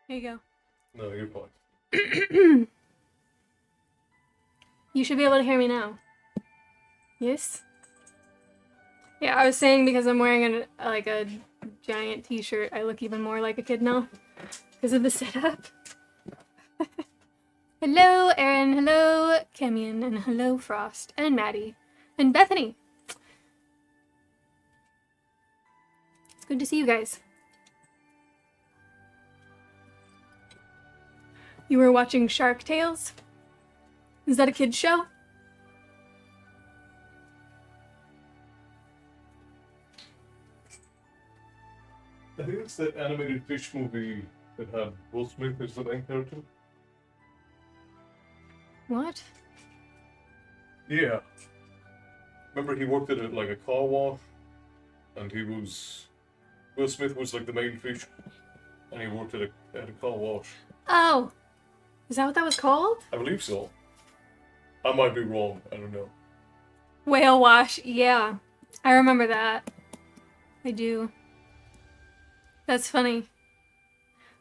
Here you No, you're fine. go. You should be able to hear me now. Yes? Yeah, I was saying because I'm wearing a giant t-shirt, I look even more like a kid now because of the setup. Hello, Erin. Hello, Kemian. And hello, Frost. And Maddie. And Bethany. It's good to see you guys. You were watching Shark Tales? Is that a kid's show? I think it's that animated fish movie that had Will Smith as the main character. What? Yeah. Remember he worked at a car wash, and Will Smith was like the main fish, and he worked at a car wash. Oh. Is that what that was called? I believe so. I might be wrong. I don't know. Whale Wash. Yeah. I remember that. I do. That's funny.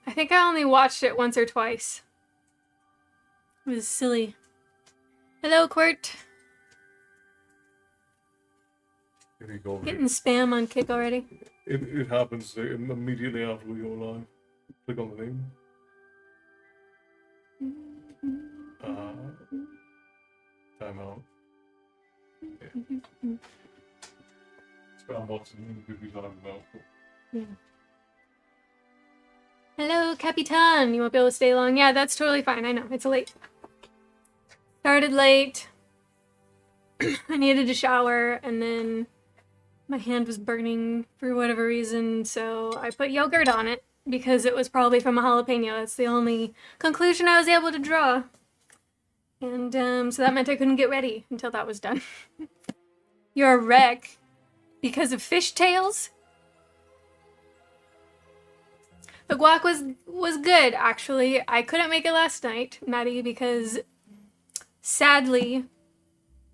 I think I only watched it once or twice. It was silly. Hello, Quirt. Here you go. Getting spam on Kick already. It happens immediately after we go live. Click on the name. Time out. Yeah. Spam bots and movies on the mouth. Yeah. Hello, Capitan. You won't be able to stay long. Yeah, that's totally fine. I know. It's late. Started late. I needed to shower, and then my hand was burning for whatever reason, so I put yogurt on it because it was probably from a jalapeno. That's the only conclusion I was able to draw. And so that meant I couldn't get ready until that was done. You're a wreck because of fishtails? The guac was good, actually. I couldn't make it last night, Maddie, because sadly,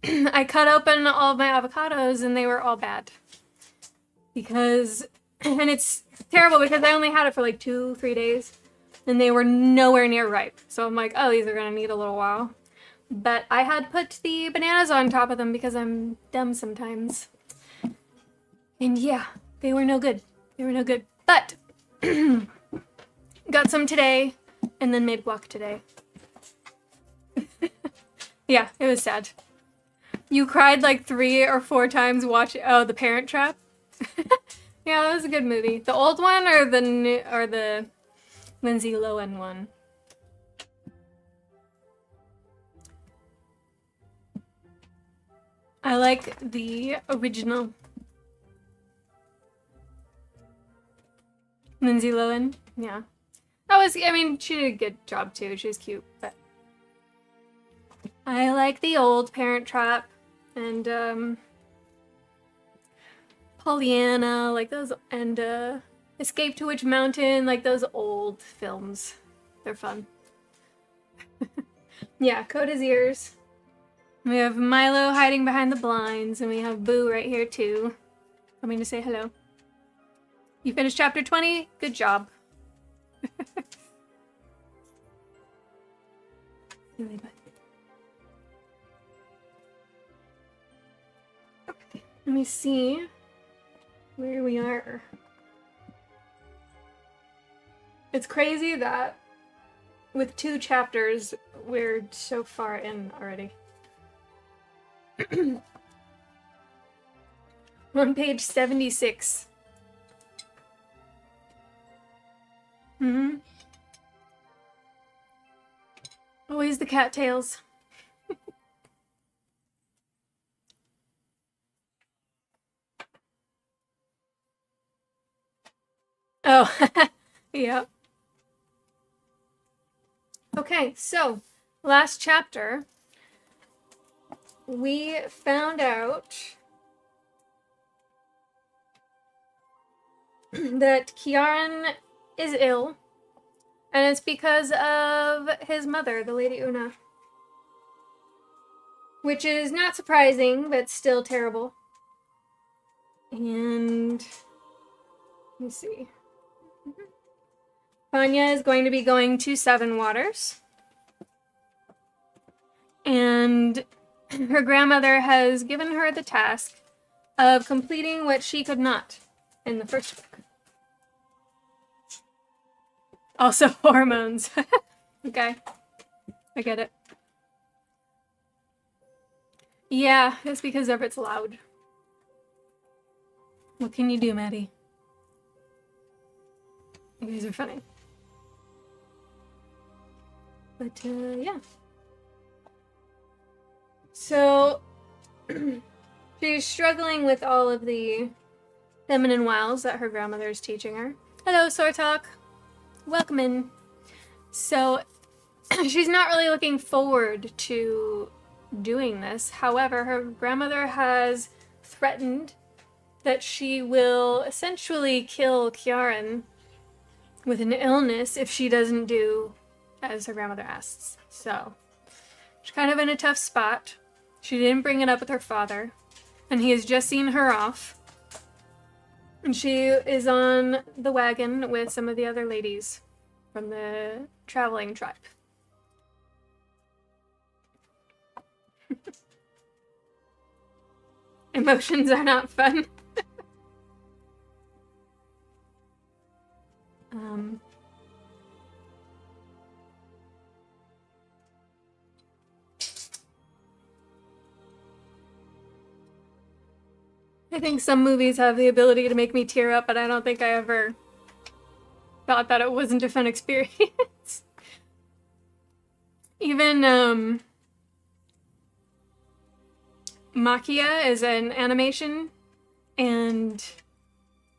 I cut open all of my avocados and they were all bad. And it's terrible because I only had it for like 2-3 days and they were nowhere near ripe. So I'm like, oh, these are gonna need a little while. But I had put the bananas on top of them because I'm dumb sometimes. And yeah, they were no good. They were no good. But got some today and then made guac today. Yeah, it was sad. You cried like 3 or 4 times watching The Parent Trap. Yeah, that was a good movie. The old one or the new, or the Lindsay Lohan one? I like the original. Lindsay Lohan, yeah. I mean, she did a good job too. She was cute, but I like the old Parent Trap and Pollyanna, like those, and Escape to Witch Mountain, like those old films. They're fun. Yeah, Coda's ears. We have Milo hiding behind the blinds, and we have Boo right here too, coming to say hello. You finished chapter 20? Good job. Okay, let me see where we are. It's crazy that with 2 chapters, we're so far in already. On page 76. Mm-hmm. Always the cattails. Oh, yep. Okay, so last chapter, we found out that Kiaran is ill, and it's because of his mother, the Lady Oonagh. Which is not surprising, but still terrible. And let me see. Vanya is going to be going to Seven Waters. And her grandmother has given her the task of completing what she could not in the first book. Also hormones. Okay. I get it. Yeah, it's because Everett's loud. What can you do, Maddie? You guys are funny. But, yeah. So, she's struggling with all of the feminine wiles that her grandmother is teaching her. Hello, Sortalk. Welcome in. So, she's not really looking forward to doing this. However, her grandmother has threatened that she will essentially kill Kiaran with an illness if she doesn't do as her grandmother asks. So, she's kind of in a tough spot. She didn't bring it up with her father, and he has just seen her off. And she is on the wagon with some of the other ladies from the traveling tribe. Emotions are not fun. I think some movies have the ability to make me tear up, but I don't think I ever thought that it wasn't a fun experience. Even, Makia is an animation, and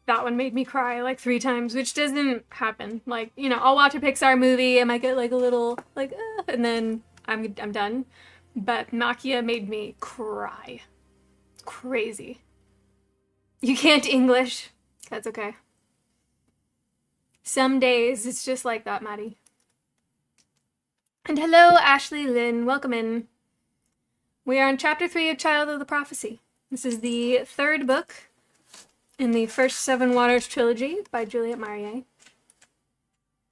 that one made me cry like 3 times, which doesn't happen. Like, you know, I'll watch a Pixar movie, I might get like a little, like, and then I'm done. But Makia made me cry. Crazy. You can't English. That's okay. Some days it's just like that, Maddie. And hello, Ashley Lynn. Welcome in. We are on chapter 3 of Child of the Prophecy. This is the 3rd book in the first Seven Waters trilogy by Juliet Marie.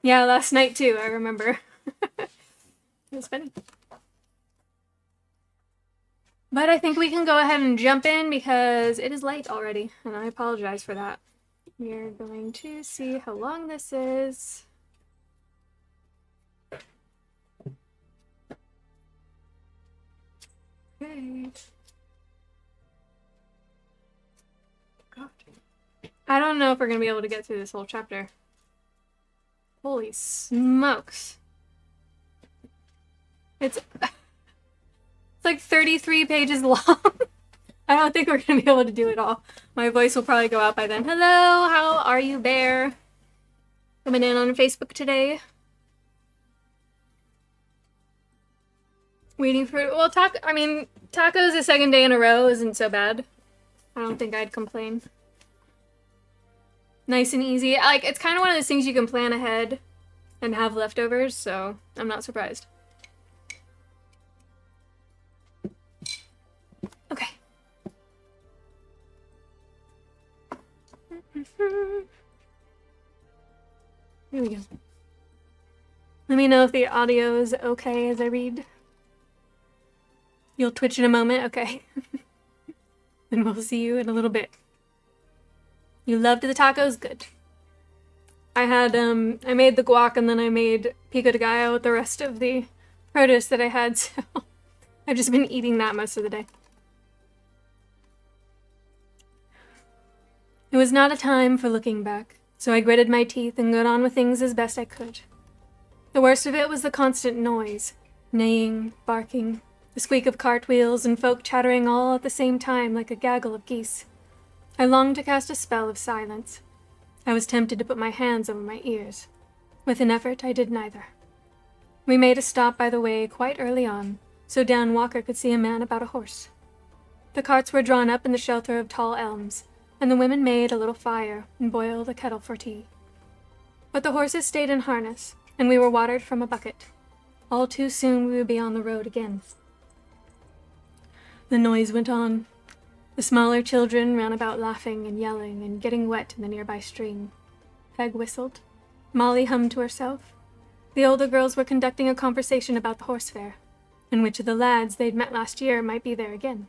Yeah, last night too, I remember. It was funny. But I think we can go ahead and jump in because it is late already, and I apologize for that. We are going to see how long this is. Okay. God. I don't know if we're going to be able to get through this whole chapter. Holy smokes. It's like 33 pages long. I don't think we're going to be able to do it all. My voice will probably go out by then. Hello, how are you, Bear? Coming in on Facebook today. Waiting for, well, tacos the 2nd day in a row isn't so bad. I don't think I'd complain. Nice and easy. Like, it's kind of one of those things you can plan ahead and have leftovers, so I'm not surprised. Okay. Here we go. Let me know if the audio is okay as I read. You'll twitch in a moment? Okay. And we'll see you in a little bit. You loved the tacos? Good. I made the guac and then I made pico de gallo with the rest of the produce that I had, so I've just been eating that most of the day. It was not a time for looking back, so I gritted my teeth and got on with things as best I could. The worst of it was the constant noise. Neighing, barking, the squeak of cartwheels, and folk chattering all at the same time like a gaggle of geese. I longed to cast a spell of silence. I was tempted to put my hands over my ears. With an effort, I did neither. We made a stop by the way quite early on, so Dan Walker could see a man about a horse. The carts were drawn up in the shelter of tall elms, and the women made a little fire and boiled a kettle for tea. But the horses stayed in harness, and we were watered from a bucket. All too soon we would be on the road again. The noise went on. The smaller children ran about laughing and yelling and getting wet in the nearby stream. Peg whistled. Molly hummed to herself. The older girls were conducting a conversation about the horse fair, and which of the lads they'd met last year might be there again.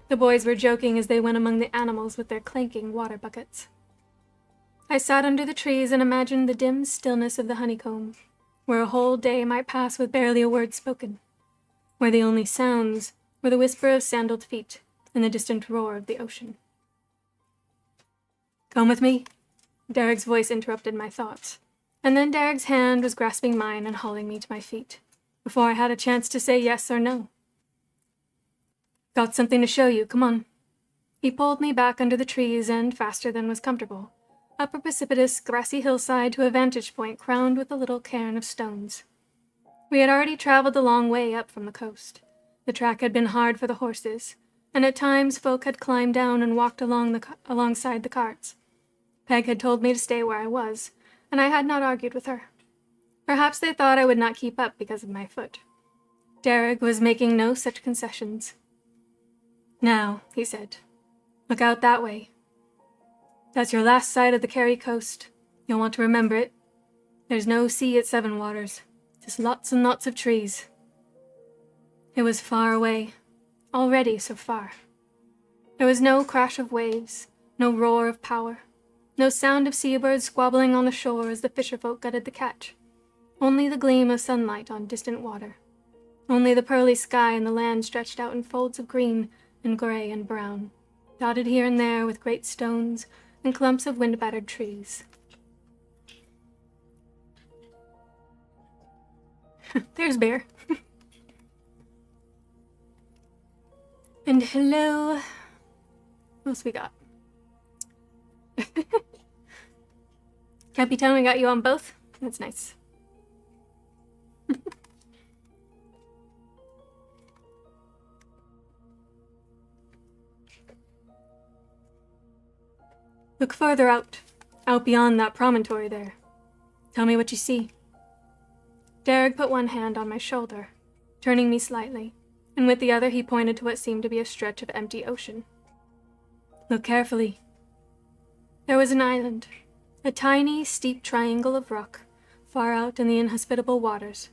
The boys were joking as they went among the animals with their clanking water buckets. I sat under the trees and imagined the dim stillness of the honeycomb, where a whole day might pass with barely a word spoken, where the only sounds were the whisper of sandaled feet and the distant roar of the ocean. "Come with me?" Derek's voice interrupted my thoughts, and then Derek's hand was grasping mine and hauling me to my feet, before I had a chance to say yes or no. "Got something to show you, come on." He pulled me back under the trees and, faster than was comfortable, up a precipitous, grassy hillside to a vantage point crowned with a little cairn of stones. We had already traveled a long way up from the coast. The track had been hard for the horses, and at times folk had climbed down and walked alongside the carts. Peg had told me to stay where I was, and I had not argued with her. Perhaps they thought I would not keep up because of my foot. Derek was making no such concessions. "Now," he said, "look out that way. That's your last sight of the Kerry coast. You'll want to remember it. There's no sea at Seven Waters, just lots and lots of trees." It was far away, already so far. There was no crash of waves, no roar of power, no sound of seabirds squabbling on the shore as the fisherfolk gutted the catch. Only the gleam of sunlight on distant water. Only the pearly sky and the land stretched out in folds of green and gray and brown, dotted here and there with great stones and clumps of wind-battered trees. There's Bear. And hello. What else we got? Capitan, we got you on both. That's nice. Look further out beyond that promontory there. Tell me what you see. Derek put one hand on my shoulder, turning me slightly, and with the other he pointed to what seemed to be a stretch of empty ocean. Look carefully. There was an island, a tiny, steep triangle of rock, far out in the inhospitable waters.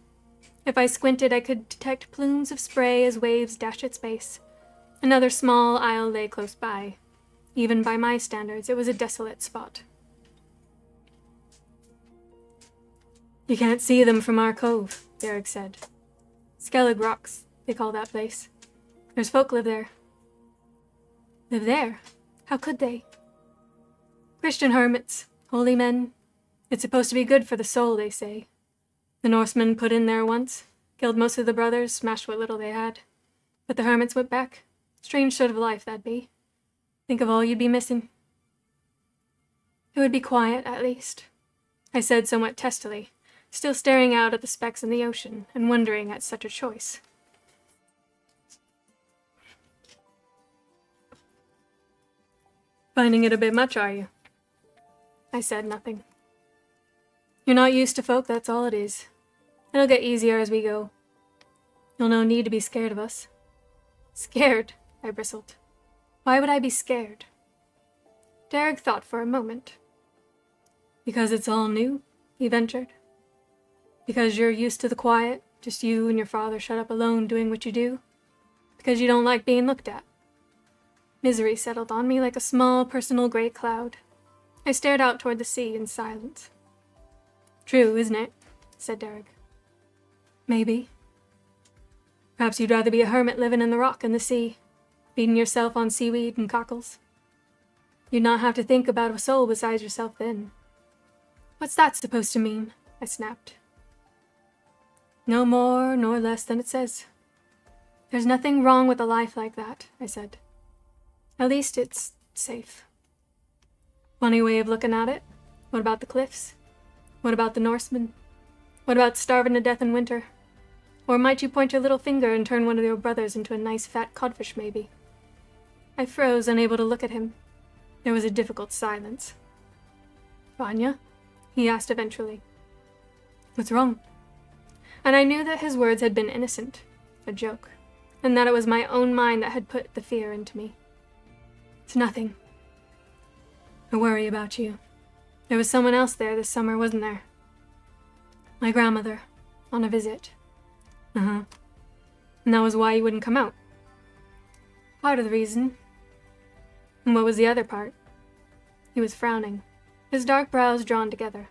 If I squinted, I could detect plumes of spray as waves dashed its base. Another small isle lay close by. Even by my standards, it was a desolate spot. "You can't see them from our cove," Derek said. "Skellig Rocks, they call that place. There's folk live there." Live there? How could they? "Christian hermits, holy men. It's supposed to be good for the soul, they say. The Norsemen put in there once, killed most of the brothers, smashed what little they had. But the hermits went back. Strange sort of life, that'd be. Think of all you'd be missing." "It would be quiet, at least," I said somewhat testily, still staring out at the specks in the ocean and wondering at such a choice. "Finding it a bit much, are you?" I said nothing. "You're not used to folk, that's all it is. It'll get easier as we go. You'll no need to be scared of us." "Scared?" I bristled. "Why would I be scared?" Derek thought for a moment. "Because it's all new," he ventured. "Because you're used to the quiet, just you and your father shut up alone doing what you do. Because you don't like being looked at." Misery settled on me like a small personal gray cloud. I stared out toward the sea in silence. "True, isn't it?" said Derek. "Maybe. Perhaps you'd rather be a hermit living in the rock and the sea, feeding yourself on seaweed and cockles. You'd not have to think about a soul besides yourself then." "What's that supposed to mean?" I snapped. "No more nor less than it says. There's nothing wrong with a life like that," I said. "At least it's safe." "Funny way of looking at it. What about the cliffs? What about the Norsemen? What about starving to death in winter? Or might you point your little finger and turn one of your brothers into a nice fat codfish, maybe?" I froze, unable to look at him. There was a difficult silence. "Vanya?" he asked eventually. "What's wrong?" And I knew that his words had been innocent, a joke, and that it was my own mind that had put the fear into me. "It's nothing. I worry about you. There was someone else there this summer, wasn't there? My grandmother, on a visit. Uh-huh. And that was why you wouldn't come out? Part of the reason. And what was the other part? He was frowning, his dark brows drawn together.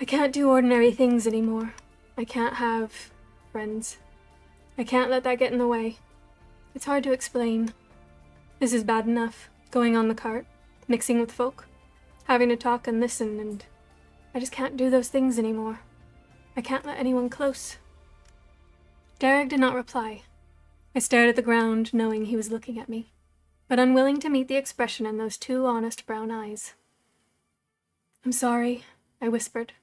I can't do ordinary things anymore. I can't have friends. I can't let that get in the way. It's hard to explain. This is bad enough, going on the cart, mixing with folk, having to talk and listen, and I just can't do those things anymore. I can't let anyone close. Derek did not reply. I stared at the ground, knowing he was looking at me, but unwilling to meet the expression in those two honest brown eyes. I'm sorry, I whispered.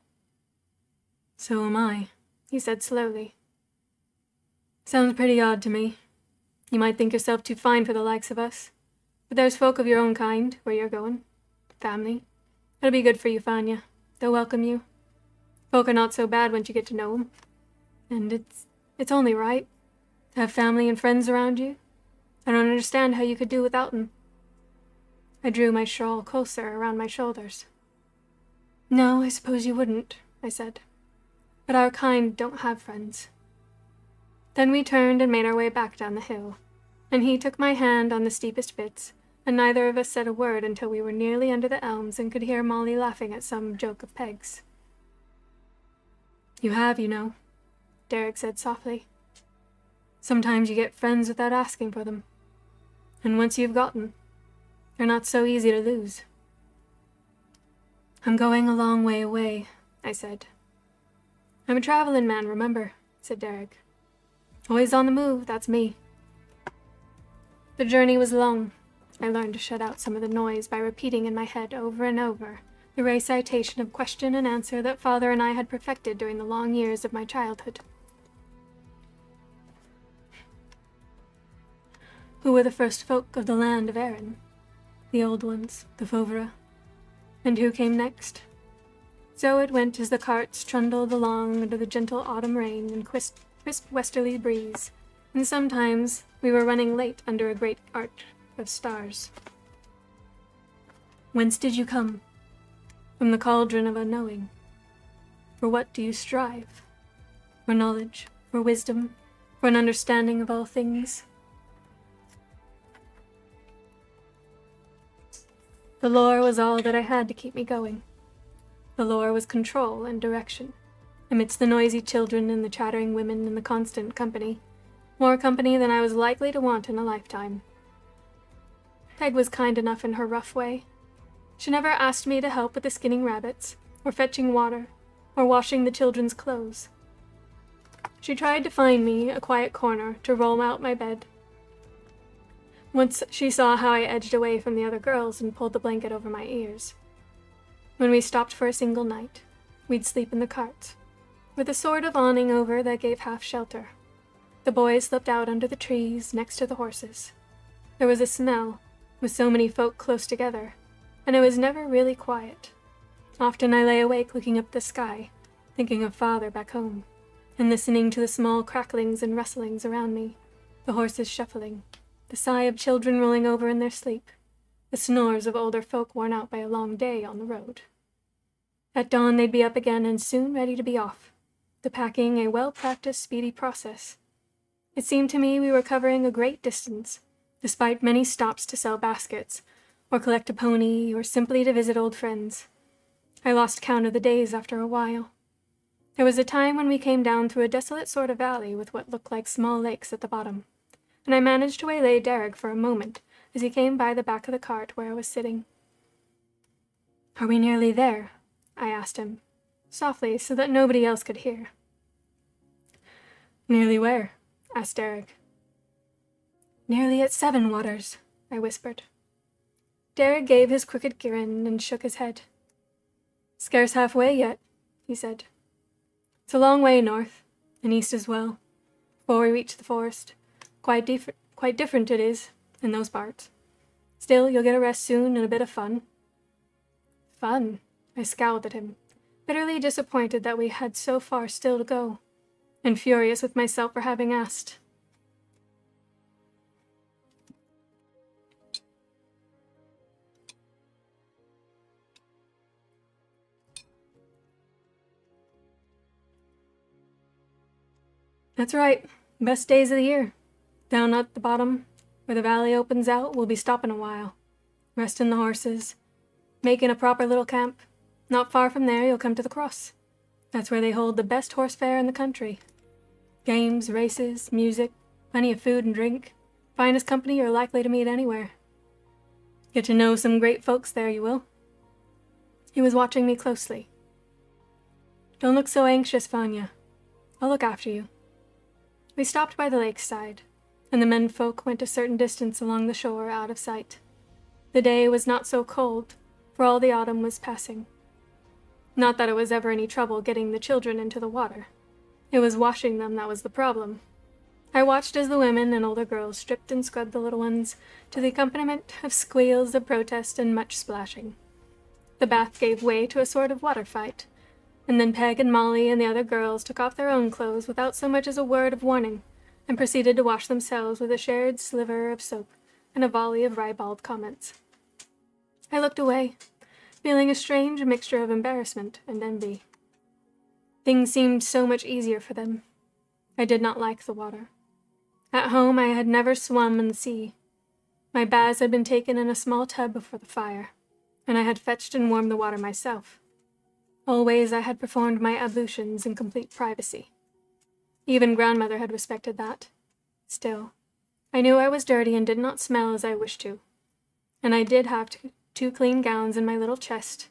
So am I, he said slowly. Sounds pretty odd to me. You might think yourself too fine for the likes of us, but there's folk of your own kind where you're going. Family. It'll be good for you, Fanya. They'll welcome you. Folk are not so bad once you get to know them. And it's only right to have family and friends around you. I don't understand how you could do without them. I drew my shawl closer around my shoulders. No, I suppose you wouldn't, I said. But our kind don't have friends. Then we turned and made our way back down the hill, and he took my hand on the steepest bits, and neither of us said a word until we were nearly under the elms and could hear Molly laughing at some joke of Peg's. You have, you know, Derek said softly. Sometimes you get friends without asking for them, and once you've got them, they're not so easy to lose. I'm going a long way away, I said. I'm a traveling man, remember, said Derek. Always on the move, that's me. The journey was long. I learned to shut out some of the noise by repeating in my head over and over the recitation of question and answer that Father and I had perfected during the long years of my childhood. Who were the first folk of the land of Erin? The old ones, the Fovera. And who came next? So it went as the carts trundled along under the gentle autumn rain and crisp westerly breeze, and sometimes we were running late under a great arch of stars. Whence did you come? From the cauldron of unknowing. For what do you strive? For knowledge, for wisdom, for an understanding of all things? The lore was all that I had to keep me going. The lore was control and direction. Amidst the noisy children and the chattering women and the constant company, more company than I was likely to want in a lifetime. Peg was kind enough in her rough way. She never asked me to help with the skinning rabbits, or fetching water, or washing the children's clothes. She tried to find me a quiet corner to roll out my bed. Once she saw how I edged away from the other girls and pulled the blanket over my ears. When we stopped for a single night, we'd sleep in the cart, with a sort of awning over that gave half shelter. The boys slept out under the trees next to the horses. There was a smell, with so many folk close together, and it was never really quiet. Often I lay awake looking up at the sky, thinking of Father back home, and listening to the small cracklings and rustlings around me, the horses shuffling, the sigh of children rolling over in their sleep, the snores of older folk worn out by a long day on the road. At dawn they'd be up again and soon ready to be off, the packing a well-practiced, speedy process. It seemed to me we were covering a great distance, despite many stops to sell baskets, or collect a pony, or simply to visit old friends. I lost count of the days after a while. There was a time when we came down through a desolate sort of valley with what looked like small lakes at the bottom, and I managed to waylay Derek for a moment as he came by the back of the cart where I was sitting. Are we nearly there? I asked him, softly so that nobody else could hear. Nearly where? Asked Derek. Nearly at Seven Waters, I whispered. Derek gave his crooked grin and shook his head. Scarce halfway yet, he said. It's a long way north, and east as well, before we reach the forest. Quite different it is, in those parts. Still, you'll get a rest soon and a bit of fun. Fun? I scowled at him, bitterly disappointed that we had so far still to go, and furious with myself for having asked. That's right. Best days of the year. Down at the bottom, where the valley opens out, we'll be stopping a while. Resting the horses. Making a proper little camp. Not far from there, you'll come to the cross. That's where they hold the best horse fair in the country. Games, races, music, plenty of food and drink. Finest company you're likely to meet anywhere. Get to know some great folks there, you will. He was watching me closely. Don't look so anxious, Vanya. I'll look after you. We stopped by the lakeside, and the menfolk went a certain distance along the shore out of sight. The day was not so cold, for all the autumn was passing. Not that it was ever any trouble getting the children into the water. It was washing them that was the problem. I watched as the women and older girls stripped and scrubbed the little ones, to the accompaniment of squeals of protest and much splashing. The bath gave way to a sort of water fight, and then Peg and Molly and the other girls took off their own clothes without so much as a word of warning, and proceeded to wash themselves with a shared sliver of soap and a volley of ribald comments. I looked away, feeling a strange mixture of embarrassment and envy. Things seemed so much easier for them. I did not like the water. At home I had never swum in the sea. My baths had been taken in a small tub before the fire, and I had fetched and warmed the water myself. Always I had performed my ablutions in complete privacy. Even grandmother had respected that. Still, I knew I was dirty and did not smell as I wished to, and I did have two clean gowns in my little chest.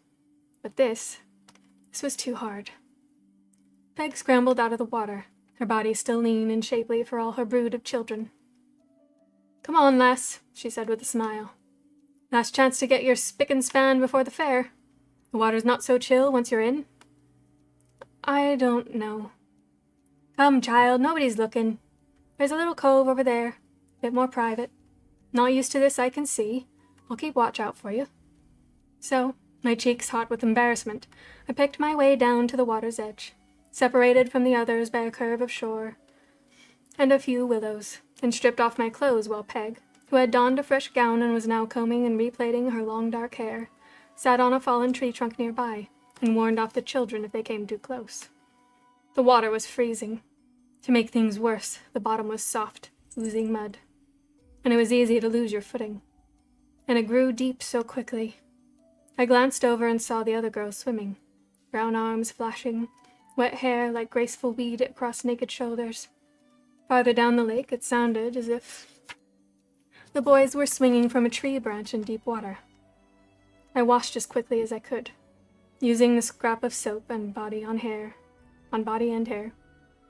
But this was too hard. Peg scrambled out of the water, her body still lean and shapely for all her brood of children. "Come on, lass," she said with a smile. "Last chance to get your spick and span before the fair. The water's not so chill once you're in." "I don't know." "Come, child, nobody's looking. There's a little cove over there, a bit more private. Not used to this, I can see. I'll keep watch out for you." So, my cheeks hot with embarrassment, I picked my way down to the water's edge, separated from the others by a curve of shore and a few willows, and stripped off my clothes while Peg, who had donned a fresh gown and was now combing and replaiting her long dark hair, sat on a fallen tree trunk nearby and warned off the children if they came too close. The water was freezing. To make things worse, the bottom was soft, oozing mud, and it was easy to lose your footing. And it grew deep so quickly. I glanced over and saw the other girls swimming, brown arms flashing, wet hair like graceful weed across naked shoulders. Farther down the lake, it sounded as if the boys were swinging from a tree branch in deep water. I washed as quickly as I could, using the scrap of soap on body and hair,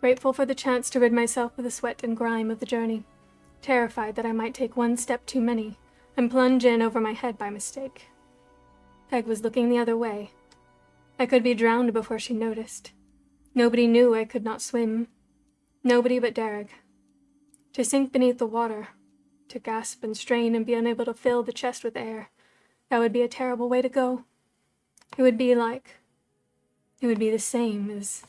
grateful for the chance to rid myself of the sweat and grime of the journey, terrified that I might take one step too many and plunge in over my head by mistake. Peg was looking the other way. I could be drowned before she noticed. Nobody knew I could not swim. Nobody but Derek. To sink beneath the water, to gasp and strain and be unable to fill the chest with air, that would be a terrible way to go. It would be the same as...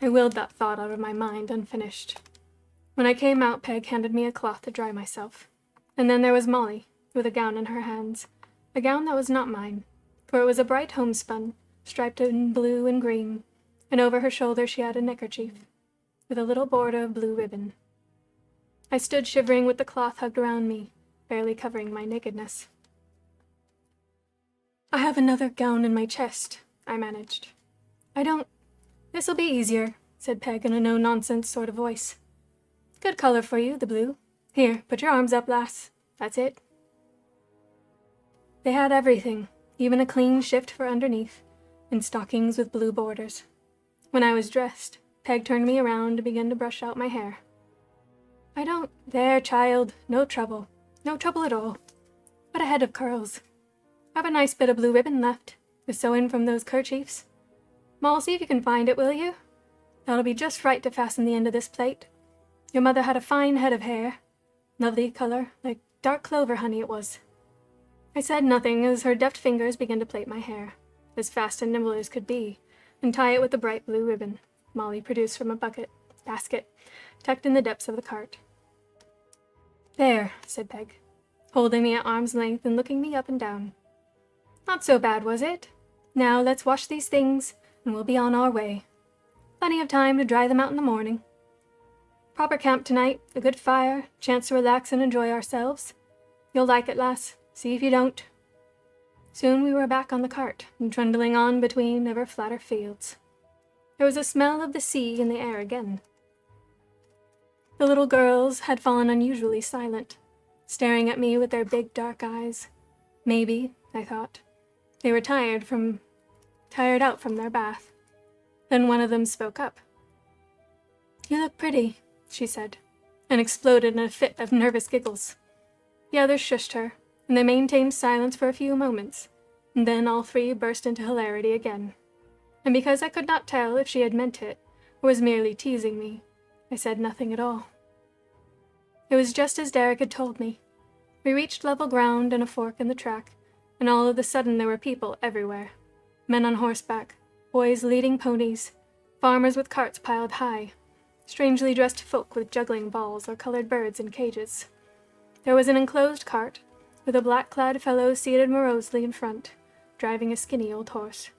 I willed that thought out of my mind, unfinished. When I came out, Peg handed me a cloth to dry myself. And then there was Molly, with a gown in her hands. A gown that was not mine, for it was a bright homespun, striped in blue and green, and over her shoulder she had a neckerchief, with a little border of blue ribbon. I stood shivering with the cloth hugged around me, barely covering my nakedness. "I have another gown in my chest," I managed. "This'll be easier," said Peg in a no-nonsense sort of voice. "Good color for you, the blue. Here, put your arms up, lass. That's it." They had everything, even a clean shift for underneath, and stockings with blue borders. When I was dressed, Peg turned me around and began to brush out my hair. "There, child, no trouble. No trouble at all. What a head of curls. I've a nice bit of blue ribbon left, to sew in from those kerchiefs. Moll, see if you can find it, will you? That'll be just right to fasten the end of this plait. Your mother had a fine head of hair. Lovely color, like dark clover honey it was." I said nothing as her deft fingers began to plait my hair, as fast and nimble as could be, and tie it with the bright blue ribbon Molly produced from a basket, tucked in the depths of the cart. "There," said Peg, holding me at arm's length and looking me up and down. "Not so bad, was it? Now let's wash these things, and we'll be on our way. Plenty of time to dry them out in the morning." Proper camp tonight, a good fire, chance to relax and enjoy ourselves. You'll like it, lass. See if you don't. Soon we were back on the cart, and trundling on between ever flatter fields. There was a smell of the sea in the air again. The little girls had fallen unusually silent, staring at me with their big dark eyes. Maybe, I thought, they were tired out from their bath. Then one of them spoke up. "You look pretty," she said, and exploded in a fit of nervous giggles. The others shushed her, and they maintained silence for a few moments, and then all three burst into hilarity again. And because I could not tell if she had meant it, or was merely teasing me, I said nothing at all. It was just as Derek had told me. We reached level ground and a fork in the track, and all of a sudden there were people everywhere. Men on horseback, boys leading ponies, farmers with carts piled high, strangely dressed folk with juggling balls or colored birds in cages. There was an enclosed cart, with a black-clad fellow seated morosely in front, driving a skinny old horse.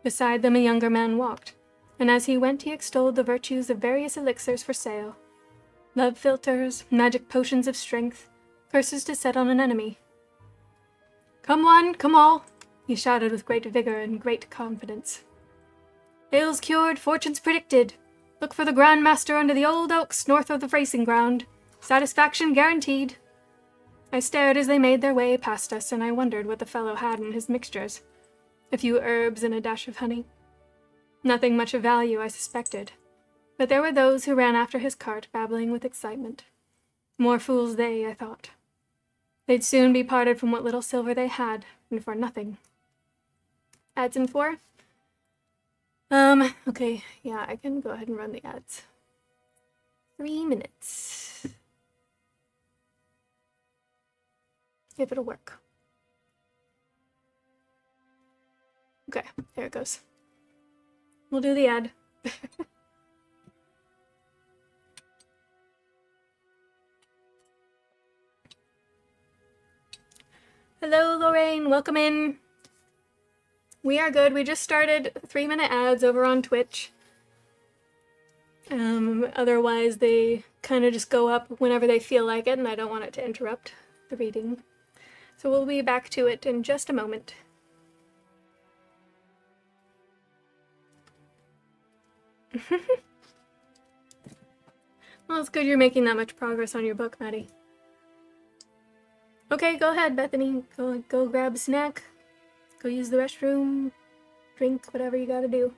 Beside them a younger man walked, and as he went he extolled the virtues of various elixirs for sale. Love philters, magic potions of strength, curses to set on an enemy. "Come one, come all," he shouted with great vigor and great confidence. "Ills cured, fortunes predicted. Look for the Grand Master under the old oaks north of the racing ground. Satisfaction guaranteed." I stared as they made their way past us, and I wondered what the fellow had in his mixtures. A few herbs and a dash of honey. Nothing much of value, I suspected. But there were those who ran after his cart, babbling with excitement. More fools they, I thought. They'd soon be parted from what little silver they had, and for nothing. Ads in 4? Okay, yeah, I can go ahead and run the ads. 3 minutes. If it'll work. Okay, there it goes. We'll do the ad. Hello, Lorraine. Welcome in. We are good. We just started 3-minute ads over on Twitch. Otherwise, they kind of just go up whenever they feel like it, and I don't want it to interrupt the reading. So we'll be back to it in just a moment. Well, it's good you're making that much progress on your book, Maddie. Okay, go ahead, Bethany. Go grab a snack. Go use the restroom. Drink, whatever you gotta do.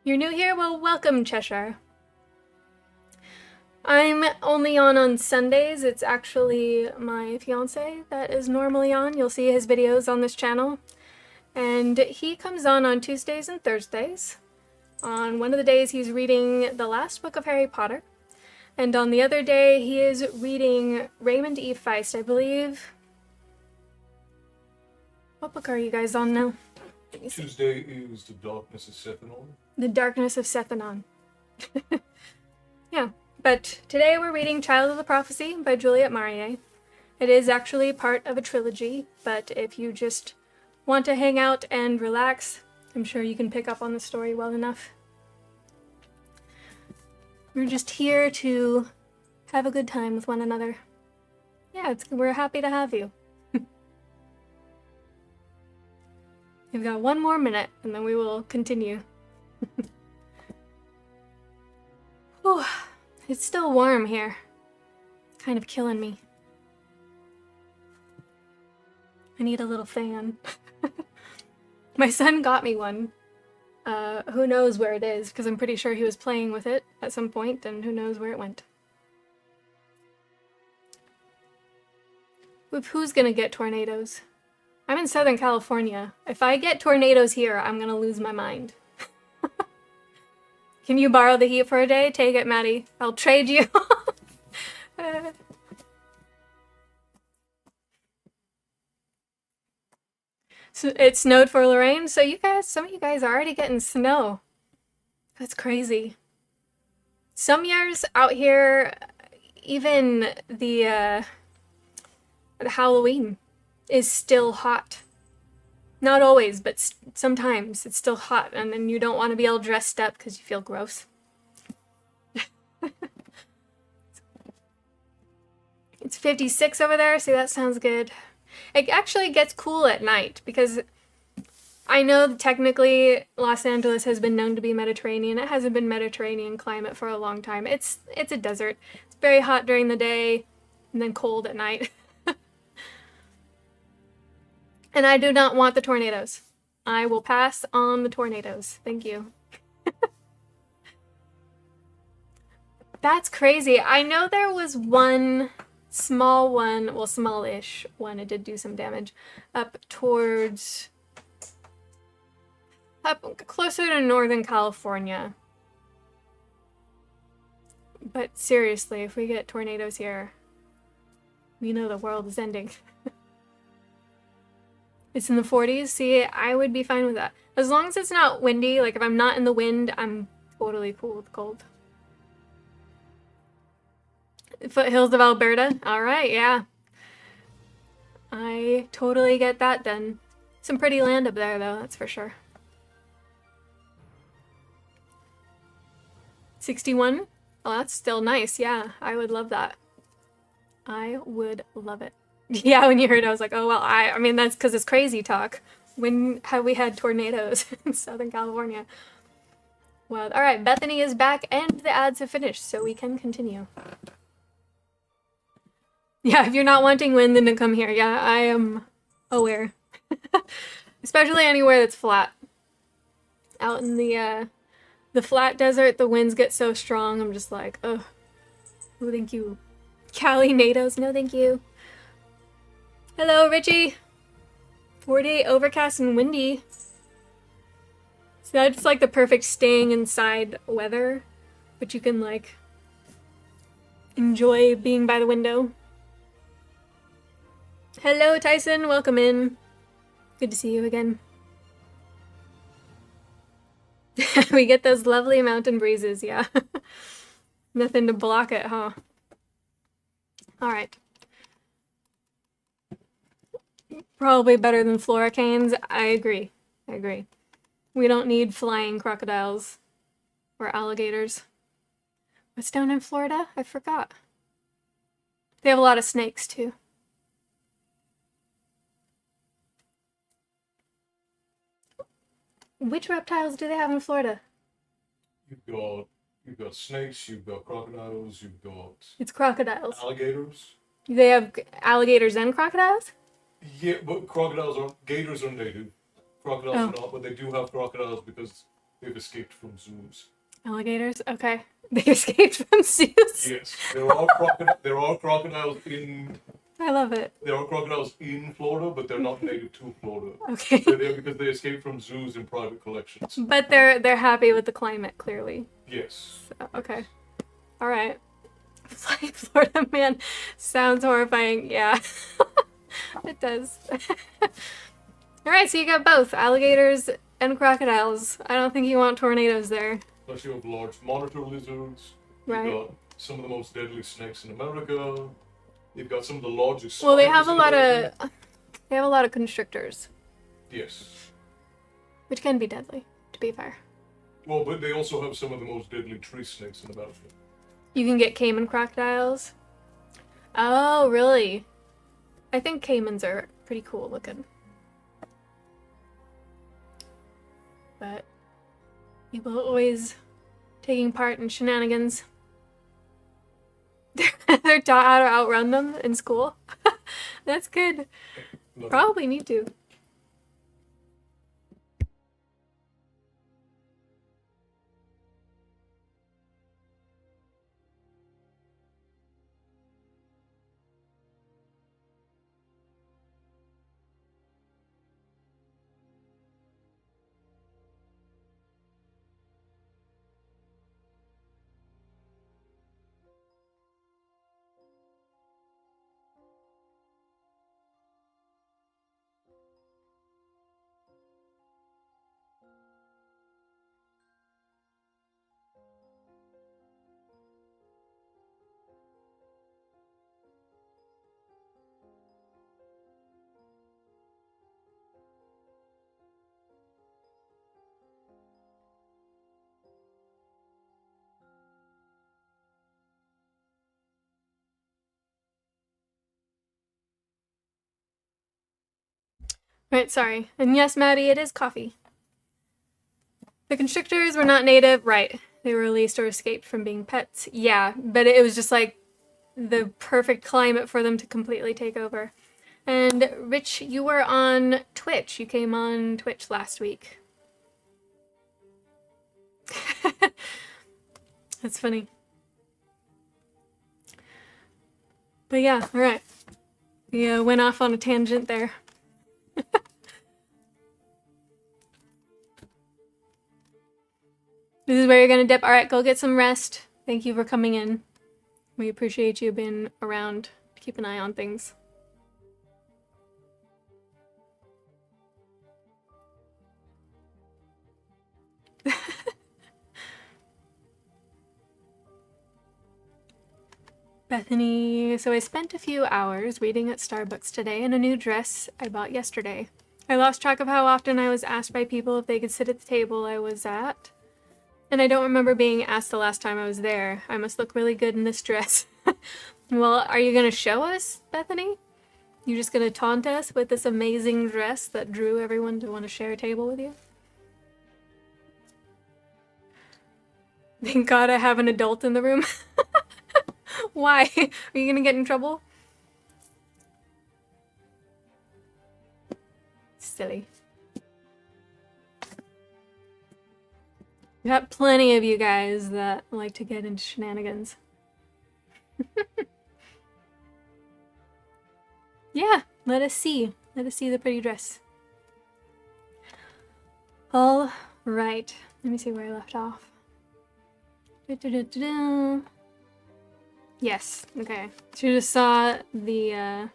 You're new here? Well, welcome, Cheshire. I'm only on Sundays. It's actually my fiance that is normally on. You'll see his videos on this channel. And he comes on Tuesdays and Thursdays. On one of the days, he's reading the last book of Harry Potter. And on the other day, he is reading Raymond E. Feist, I believe. What book are you guys on now? Tuesday is The Darkness of Sethanon. The Darkness of Sethanon. Yeah, but today we're reading Child of the Prophecy by Juliet Marie. It is actually part of a trilogy, but if you just want to hang out and relax, I'm sure you can pick up on the story well enough. We're just here to have a good time with one another. Yeah, we're happy to have you. We've got 1 more minute, and then we will continue. Whew, it's still warm here. It's kind of killing me. I need a little fan. My son got me one. Who knows where it is, because I'm pretty sure he was playing with it at some point, and who knows where it went. Who's gonna get tornadoes? I'm in Southern California. If I get tornadoes here, I'm gonna lose my mind. Can you borrow the heat for a day? Take it, Maddie. I'll trade you. So it snowed for Lorraine, so some of you guys are already getting snow. That's crazy. Some years out here, even the Halloween is still hot. Not always, but sometimes it's still hot, and then you don't want to be all dressed up because you feel gross. It's 56 over there. See, that sounds good. It actually gets cool at night because I know that technically Los Angeles has been known to be Mediterranean. It hasn't been Mediterranean climate for a long time. It's a desert. It's very hot during the day and then cold at night. And I do not want the tornadoes. I will pass on the tornadoes. Thank you. That's crazy. I know there was one small one, well, smallish one. It did do some damage up closer to Northern California. But seriously, if we get tornadoes here, we know the world is ending. It's in the 40s. See, I would be fine with that. As long as it's not windy, like if I'm not in the wind, I'm totally cool with cold. Foothills of Alberta. All right, yeah. I totally get that then. Some pretty land up there, though, that's for sure. 61? Oh, that's still nice. Yeah, I would love that. I would love it. Yeah, when you heard it, I was like, oh, well, I mean, that's because it's crazy talk. When have we had tornadoes in Southern California? Well, all right, Bethany is back and the ads have finished, so we can continue. Yeah, if you're not wanting wind, then come here. Yeah, I am aware. Especially anywhere that's flat. Out in the flat desert, the winds get so strong, I'm just like, oh, no thank you. Cali NATOs, no thank you. Hello, Richie. 48 overcast and windy. So that's like the perfect staying inside weather, but you can like enjoy being by the window. Hello, Tyson. Welcome in. Good to see you again. We get those lovely mountain breezes, yeah. Nothing to block it, huh? All right. Probably better than floricanes. I agree. I agree. We don't need flying crocodiles or alligators. What's down in Florida? I forgot. They have a lot of snakes, too. Which reptiles do they have in Florida? You've got snakes, you've got crocodiles, you've got... It's crocodiles. Alligators. They have alligators and crocodiles? Yeah, but gators are native. Crocodiles are not, but they do have crocodiles because they've escaped from zoos. Alligators? Okay. They escaped from zoos? Yes. There are crocodiles in... I love it. There are crocodiles in Florida, but they're not native to Florida. Okay. They're there because they escaped from zoos and private collections. But they're happy with the climate, clearly. Yes. So, okay. All right. Flying Florida man sounds horrifying. Yeah. It does. All right, so you got both alligators and crocodiles. I don't think you want tornadoes there. Plus you have large monitor lizards. Right. You've got some of the most deadly snakes in America. You've got some of the largest. Well, they have a lot of constrictors. Yes. Which can be deadly, to be fair. Well, but they also have some of the most deadly tree snakes in America. You can get caiman crocodiles. Oh, really? I think caimans are pretty cool looking. But people always taking part in shenanigans. They're taught how to outrun them in school. That's good. Probably need to. Right, sorry. And yes, Maddie, it is coffee. The constrictors were not native, right. They were released or escaped from being pets. Yeah, but it was just like the perfect climate for them to completely take over. And Rich, you were on Twitch. You came on Twitch last week. That's funny. But yeah, alright. We went off on a tangent there. This is where you're gonna dip. Alright, go get some rest. Thank you for coming in. We appreciate you being around to keep an eye on things. Bethany, so I spent a few hours reading at Starbucks today in a new dress I bought yesterday. I lost track of how often I was asked by people if they could sit at the table I was at. And I don't remember being asked the last time I was there. I must look really good in this dress. Well, are you gonna show us, Bethany? You just gonna taunt us with this amazing dress that drew everyone to want to share a table with you? Thank God I have an adult in the room. Why? Are you gonna get in trouble? Silly. We got plenty of you guys that like to get into shenanigans. Yeah, let us see. Let us see the pretty dress. All right. Let me see where I left off. Yes, okay. So you just saw the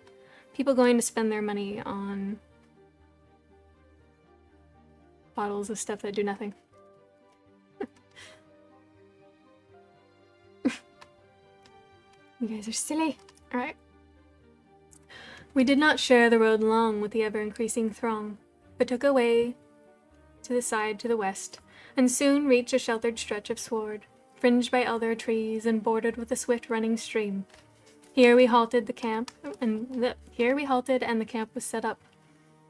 people going to spend their money on bottles of stuff that do nothing. You guys are silly. Alright. We did not share the road long with the ever-increasing throng, but took a way to the side to the west, and soon reached a sheltered stretch of sward, fringed by elder trees and bordered with a swift-running stream. Here we halted and the camp was set up.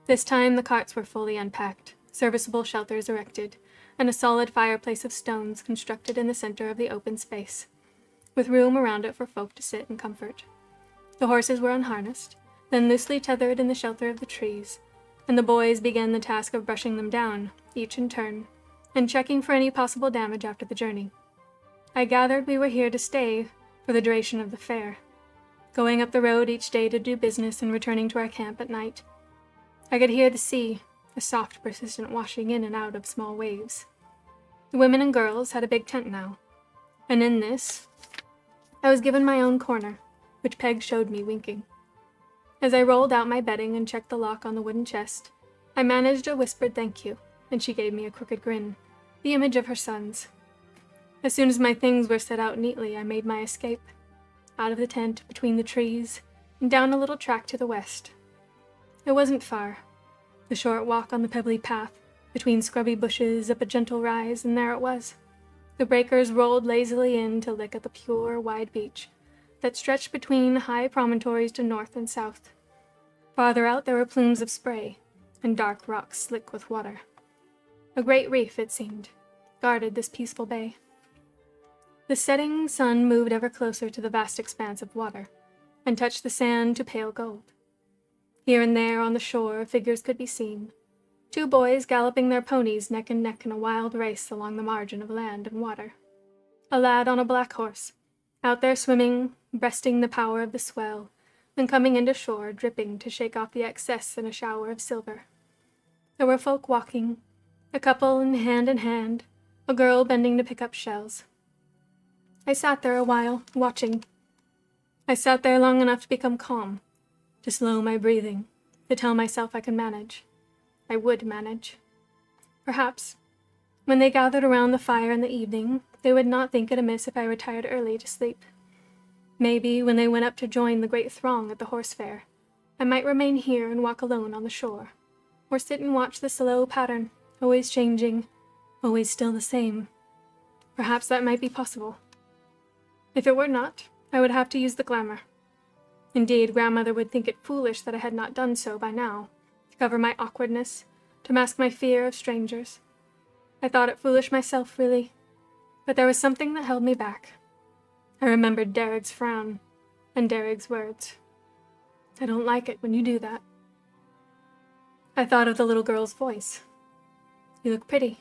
This time the carts were fully unpacked, serviceable shelters erected, and a solid fireplace of stones constructed in the center of the open space, with room around it for folk to sit in comfort. The horses were unharnessed, then loosely tethered in the shelter of the trees, and the boys began the task of brushing them down, each in turn, and checking for any possible damage after the journey. I gathered we were here to stay for the duration of the fair, going up the road each day to do business and returning to our camp at night. I could hear the sea, a soft, persistent washing in and out of small waves. The women and girls had a big tent now, and in this, I was given my own corner, which Peg showed me winking. As I rolled out my bedding and checked the lock on the wooden chest, I managed a whispered thank you, and she gave me a crooked grin, the image of her son's. As soon as my things were set out neatly, I made my escape, out of the tent, between the trees, and down a little track to the west. It wasn't far. The short walk on the pebbly path, between scrubby bushes, up a gentle rise, and there it was. The breakers rolled lazily in to lick at the pure, wide beach that stretched between high promontories to north and south. Farther out there were plumes of spray, and dark rocks slick with water. A great reef, it seemed, guarded this peaceful bay. The setting sun moved ever closer to the vast expanse of water, and touched the sand to pale gold. Here and there on the shore figures could be seen, 2 boys galloping their ponies neck and neck in a wild race along the margin of land and water. A lad on a black horse, out there swimming, breasting the power of the swell, then coming into shore, dripping to shake off the excess in a shower of silver. There were folk walking, a couple in hand, a girl bending to pick up shells. I sat there a while, watching. I sat there long enough to become calm, to slow my breathing, to tell myself I could manage. I would manage. Perhaps, when they gathered around the fire in the evening, they would not think it amiss if I retired early to sleep. Maybe, when they went up to join the great throng at the horse fair, I might remain here and walk alone on the shore, or sit and watch the slow pattern, always changing, always still the same. Perhaps that might be possible. If it were not, I would have to use the glamour. Indeed, grandmother would think it foolish that I had not done so by now, to cover my awkwardness, to mask my fear of strangers. I thought it foolish myself, really, but there was something that held me back. I remembered Derek's frown and Derek's words. I don't like it when you do that. I thought of the little girl's voice. You look pretty.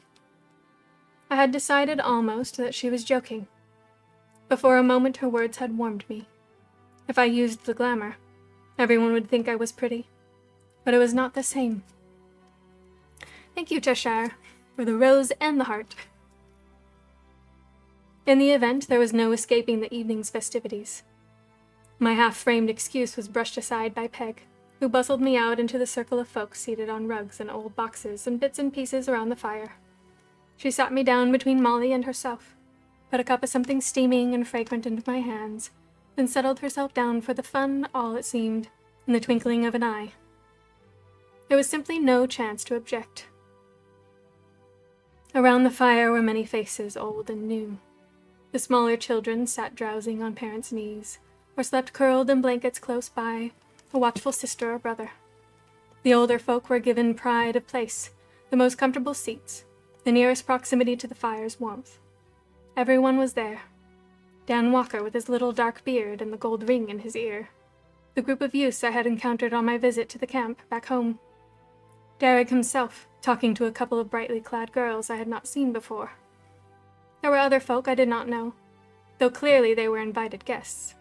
I had decided almost that she was joking, but for a moment her words had warmed me. If I used the glamour, everyone would think I was pretty, but it was not the same. Thank you, Cheshire, for the rose and the heart. In the event, there was no escaping the evening's festivities. My half-framed excuse was brushed aside by Peg, who bustled me out into the circle of folks seated on rugs and old boxes and bits and pieces around the fire. She sat me down between Molly and herself, put a cup of something steaming and fragrant into my hands, then settled herself down for the fun, all it seemed, in the twinkling of an eye. There was simply no chance to object. Around the fire were many faces, old and new. The smaller children sat drowsing on parents' knees, or slept curled in blankets close by, a watchful sister or brother. The older folk were given pride of place, the most comfortable seats, the nearest proximity to the fire's warmth. Everyone was there. Dan Walker with his little dark beard and the gold ring in his ear. The group of youths I had encountered on my visit to the camp back home. Derek himself, talking to a couple of brightly clad girls I had not seen before. There were other folk I did not know, though clearly they were invited guests.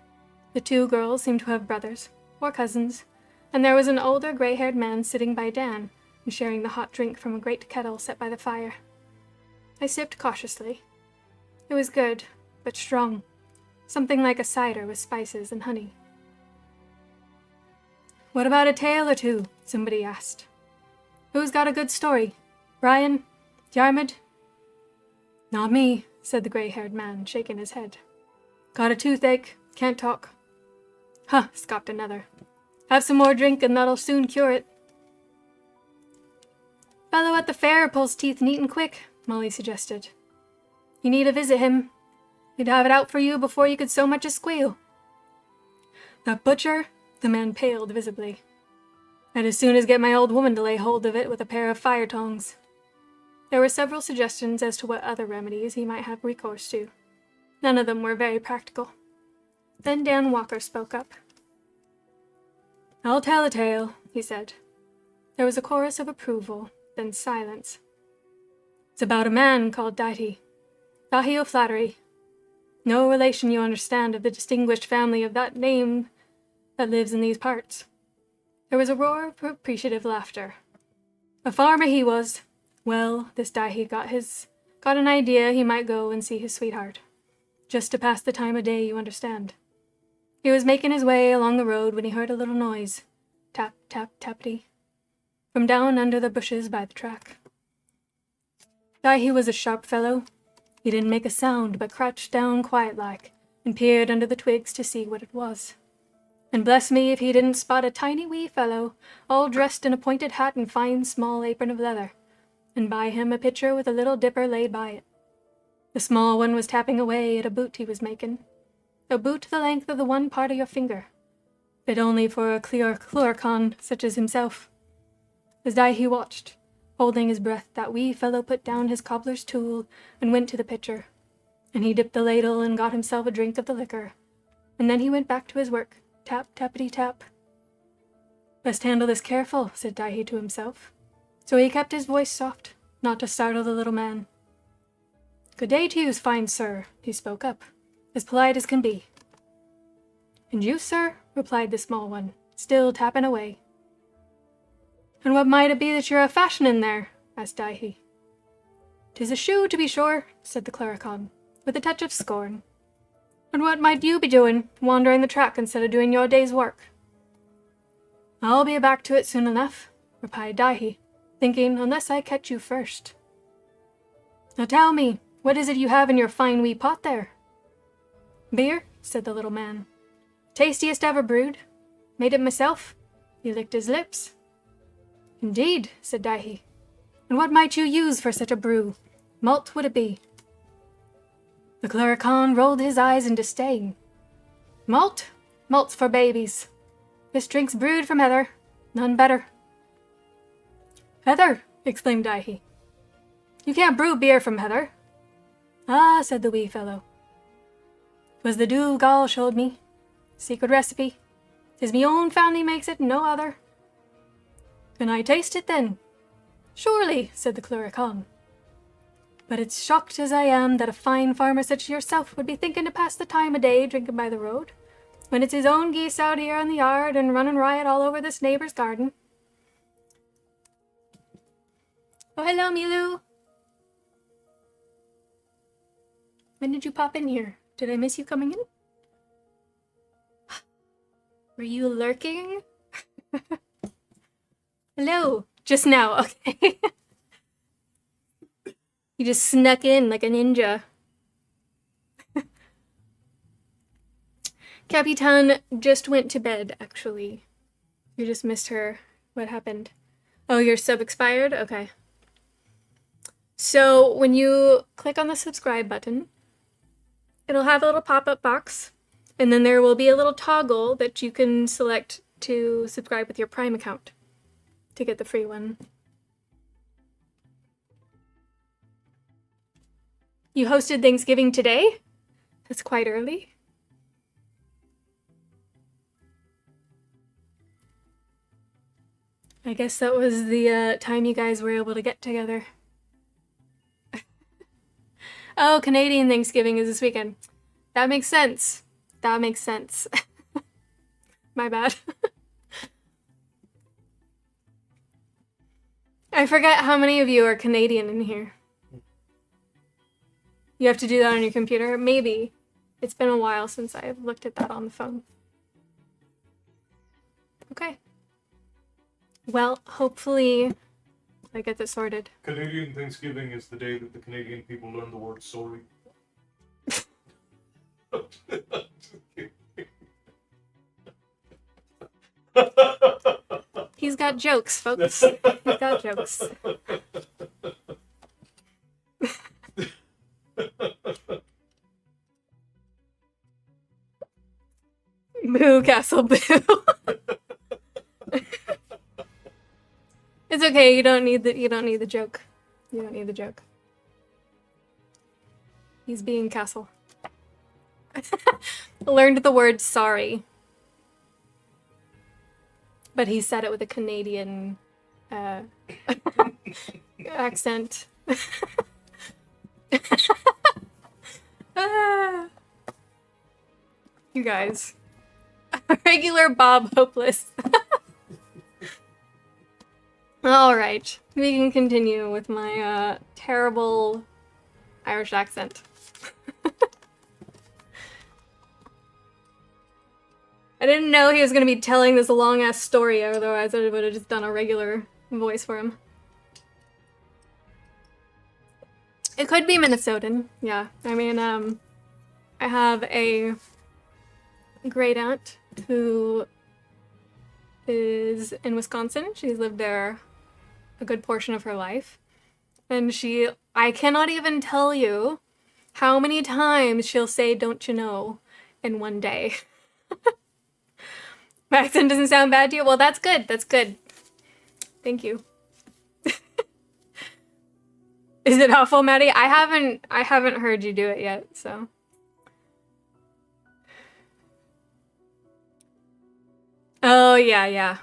The two girls seemed to have brothers, or cousins, and there was an older gray-haired man sitting by Dan and sharing the hot drink from a great kettle set by the fire. I sipped cautiously. It was good, but strong, something like a cider with spices and honey. "What about a tale or two?" somebody asked. "Who's got a good story? Brian? Diarmid?" "Not me," said the gray-haired man, shaking his head. "Got a toothache, can't talk." "Huh," scoffed another. "Have some more drink and that'll soon cure it." "Fellow at the fair pulls teeth neat and quick," Molly suggested. "You need to visit him. He'd have it out for you before you could so much as squeal." "That butcher?" The man paled visibly. "I'd as soon as get my old woman to lay hold of it with a pair of fire tongs." There were several suggestions as to what other remedies he might have recourse to. None of them were very practical. Then Dan Walker spoke up. "I'll tell a tale," he said. There was a chorus of approval, then silence. "It's about a man called Dahi O'Flattery. No relation, you understand, of the distinguished family of that name that lives in these parts." There was a roar of appreciative laughter. "A farmer he was. Well, this Dahi got an idea he might go and see his sweetheart. Just to pass the time of day, you understand. He was making his way along the road when he heard a little noise. Tap, tap, tappity. From down under the bushes by the track. Dahi was a sharp fellow. He didn't make a sound, but crouched down quiet-like, and peered under the twigs to see what it was. And bless me if he didn't spot a tiny wee fellow, all dressed in a pointed hat and fine small apron of leather, and by him a pitcher with a little dipper laid by it. The small one was tapping away at a boot he was making, a boot the length of the one part of your finger, fit only for a chloricon such as himself. As Dahi watched, holding his breath, that wee fellow put down his cobbler's tool and went to the pitcher, and he dipped the ladle and got himself a drink of the liquor, and then he went back to his work, tap, tappity tap. "Best handle this careful," said Dahi to himself. So he kept his voice soft, not to startle the little man. "Good day to you, fine sir," he spoke up, as polite as can be. "And you, sir?" replied the small one, still tapping away. "And what might it be that you're a-fashioning there?" asked Dahi. "'Tis a shoe, to be sure," said the clericon, with a touch of scorn. "And what might you be doing, wandering the track instead of doing your day's work?" "I'll be back to it soon enough," replied Dahi, thinking, unless I catch you first. "Now tell me, what is it you have in your fine wee pot there?" "Beer," said the little man. "Tastiest ever brewed. Made it myself." He licked his lips. "Indeed," said Dahi. "And what might you use for such a brew? Malt would it be?" The clericon rolled his eyes in disdain. "Malt? Malt's for babies. This drink's brewed from heather. None better." Heather, exclaimed Daihi. You can't brew beer from heather. Ah, said the wee fellow. 'Twas the Dougal showed me. Secret recipe. 'Tis me own family makes it, no other. Can I taste it then? Surely, said the Cluricaun. But it's shocked as I am that a fine farmer such as yourself would be thinking to pass the time of day drinking by the road, when it's his own geese out here in the yard and running riot all over this neighbour's garden. Oh, hello, Milu. When did you pop in here? Did I miss you coming in? Were you lurking? Hello. Just now, okay. You just snuck in like a ninja. Capitan just went to bed, actually. You just missed her. What happened? Oh, your sub expired? Okay. So when you click on the subscribe button, it'll have a little pop-up box, and then there will be a little toggle that you can select to subscribe with your Prime account to get the free one. You hosted Thanksgiving today? That's quite early. I guess that was the time you guys were able to get together. Oh, Canadian Thanksgiving is this weekend. That makes sense. That makes sense. My bad. I forget how many of you are Canadian in here. You have to do that on your computer? Maybe. It's been a while since I've looked at that on the phone. Okay. Well, hopefully I get this sorted. Canadian Thanksgiving is the day that the Canadian people learn the word sorry. He's got jokes, folks. He's got jokes. Boo, Castle, boo. It's okay. You don't need the joke. You don't need the joke. He's being Castle. Learned the word sorry. But he said it with a Canadian accent. You guys. Regular Bob Hopeless. Alright, we can continue with my terrible Irish accent. I didn't know he was going to be telling this long-ass story, otherwise I would have just done a regular voice for him. It could be Minnesotan, yeah. I mean, I have a great aunt who is in Wisconsin. She's lived there a good portion of her life. And I cannot even tell you how many times she'll say, "Don't you know," in one day. My accent doesn't sound bad to you? Well, that's good. That's good. Thank you. Is it awful, Maddie? I haven't heard you do it yet, so. Oh, yeah, yeah.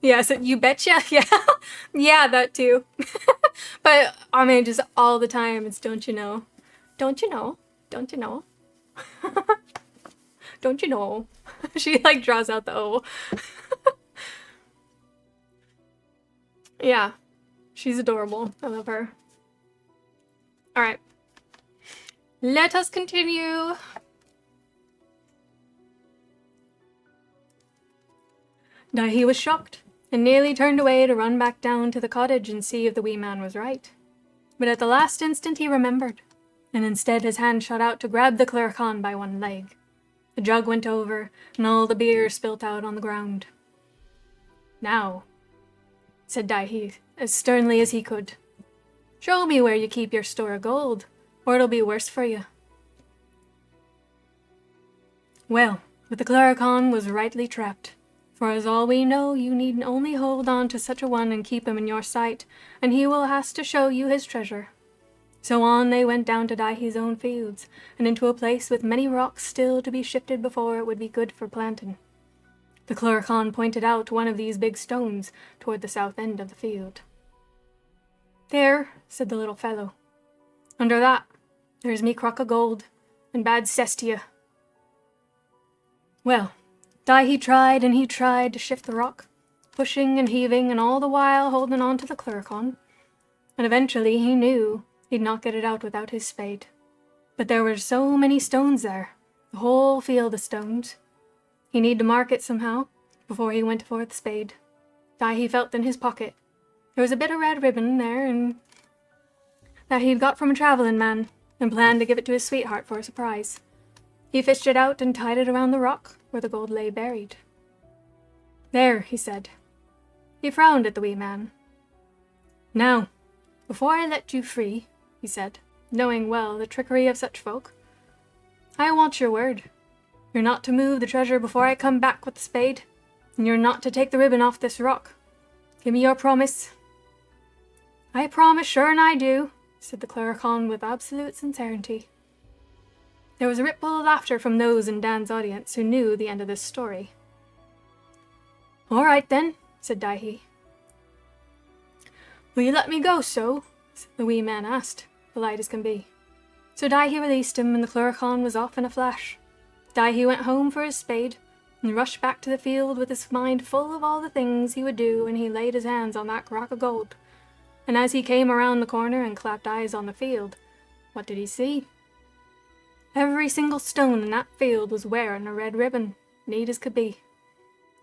Yeah, so you betcha? Yeah. Yeah, that too. But, I mean, just all the time, it's "Don't you know? Don't you know? Don't you know? Don't you know?" She, like, draws out the O. Yeah. She's adorable. I love her. Alright. Let us continue. Daihi was shocked, and nearly turned away to run back down to the cottage and see if the wee man was right. But at the last instant he remembered, and instead his hand shot out to grab the Cluricaun by one leg. The jug went over, and all the beer spilt out on the ground. "Now," said Daihi, as sternly as he could, "show me where you keep your store of gold, or it'll be worse for you." Well, But the Cluracan was rightly trapped. For as all we know, you need only hold on to such a one and keep him in your sight, and he will has to show you his treasure. So on they went down to Daihi's own fields, and into a place with many rocks still to be shifted before it would be good for planting. The Cluracan pointed out one of these big stones toward the south end of the field. There, said the little fellow, under that, there's me crock o' gold, and bad cess to you. Well, Daihi tried and he tried to shift the rock, pushing and heaving, and all the while holding on to the Cluracan, and eventually he knew he'd not get it out without his spade. But there were so many stones there, the whole field of stones. He needed to mark it somehow before he went for the spade. Daihi felt in his pocket. There was a bit of red ribbon there, and that he'd got from a travelling man, and planned to give it to his sweetheart for a surprise. He fished it out and tied it around the rock where the gold lay buried. There, he said. He frowned at the wee man. Now, before I let you free, he said, knowing well the trickery of such folk, I want your word. You're not to move the treasure before I come back with the spade, and you're not to take the ribbon off this rock. Give me your promise. I promise, sure and I do, said the Cluracan with absolute sincerity. There was a ripple of laughter from those in Dan's audience who knew the end of this story. All right, then, said Daihi. Will you let me go, so? The wee man asked, polite as can be. So Daihi released him, and the Cluracan was off in a flash. Daihi went home for his spade, and rushed back to the field with his mind full of all the things he would do when he laid his hands on that rock of gold. And as he came around the corner and clapped eyes on the field, what did he see? Every single stone in that field was wearing a red ribbon, neat as could be.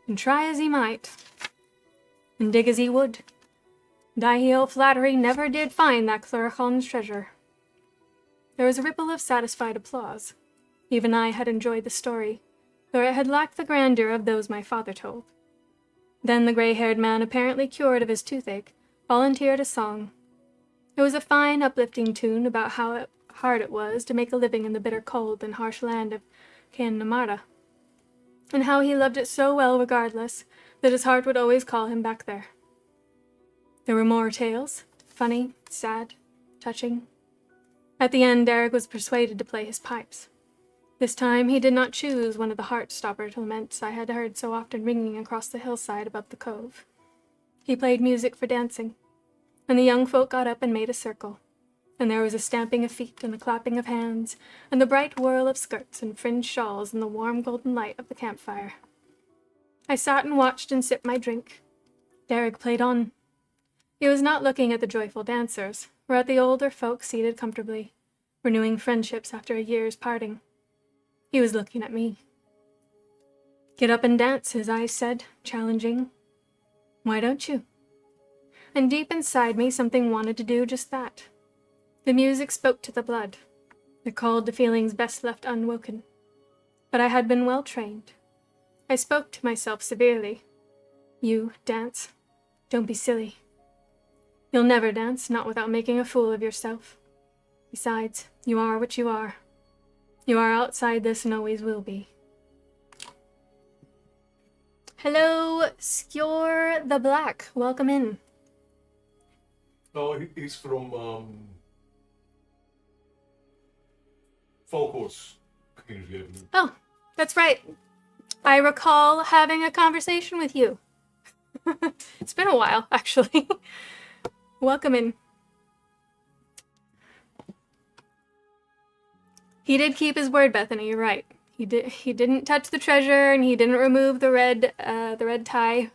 And try as he might, and dig as he would, Daihi O'Flattery never did find that Cluracan's treasure. There was a ripple of satisfied applause. Even I had enjoyed the story, though it had lacked the grandeur of those my father told. Then the grey-haired man, apparently cured of his toothache, volunteered a song. It was a fine, uplifting tune about how hard it was to make a living in the bitter cold and harsh land of Connemara, and how he loved it so well regardless that his heart would always call him back there. There were more tales, funny, sad, touching. At the end, Derek was persuaded to play his pipes. This time he did not choose one of the heart-stopper laments I had heard so often ringing across the hillside above the cove. He played music for dancing, and the young folk got up and made a circle, and there was a stamping of feet and the clapping of hands, and the bright whirl of skirts and fringed shawls in the warm golden light of the campfire. I sat and watched and sipped my drink. Derek played on. He was not looking at the joyful dancers, or at the older folk seated comfortably, renewing friendships after a year's parting. He was looking at me. Get up and dance, his eyes said, challenging. Why don't you? And deep inside me, something wanted to do just that. The music spoke to the blood. It called to feelings best left unwoken. But I had been well trained. I spoke to myself severely. You, dance. Don't be silly. You'll never dance, not without making a fool of yourself. Besides, you are what you are. You are outside this and always will be. Hello, Skjor the Black. Welcome in. No, he's from Falkos community, I believe. Oh, that's right. I recall having a conversation with you. It's been a while, actually. Welcome in. He did keep his word, Bethany, you're right. He didn't touch the treasure, and he didn't remove the red tie.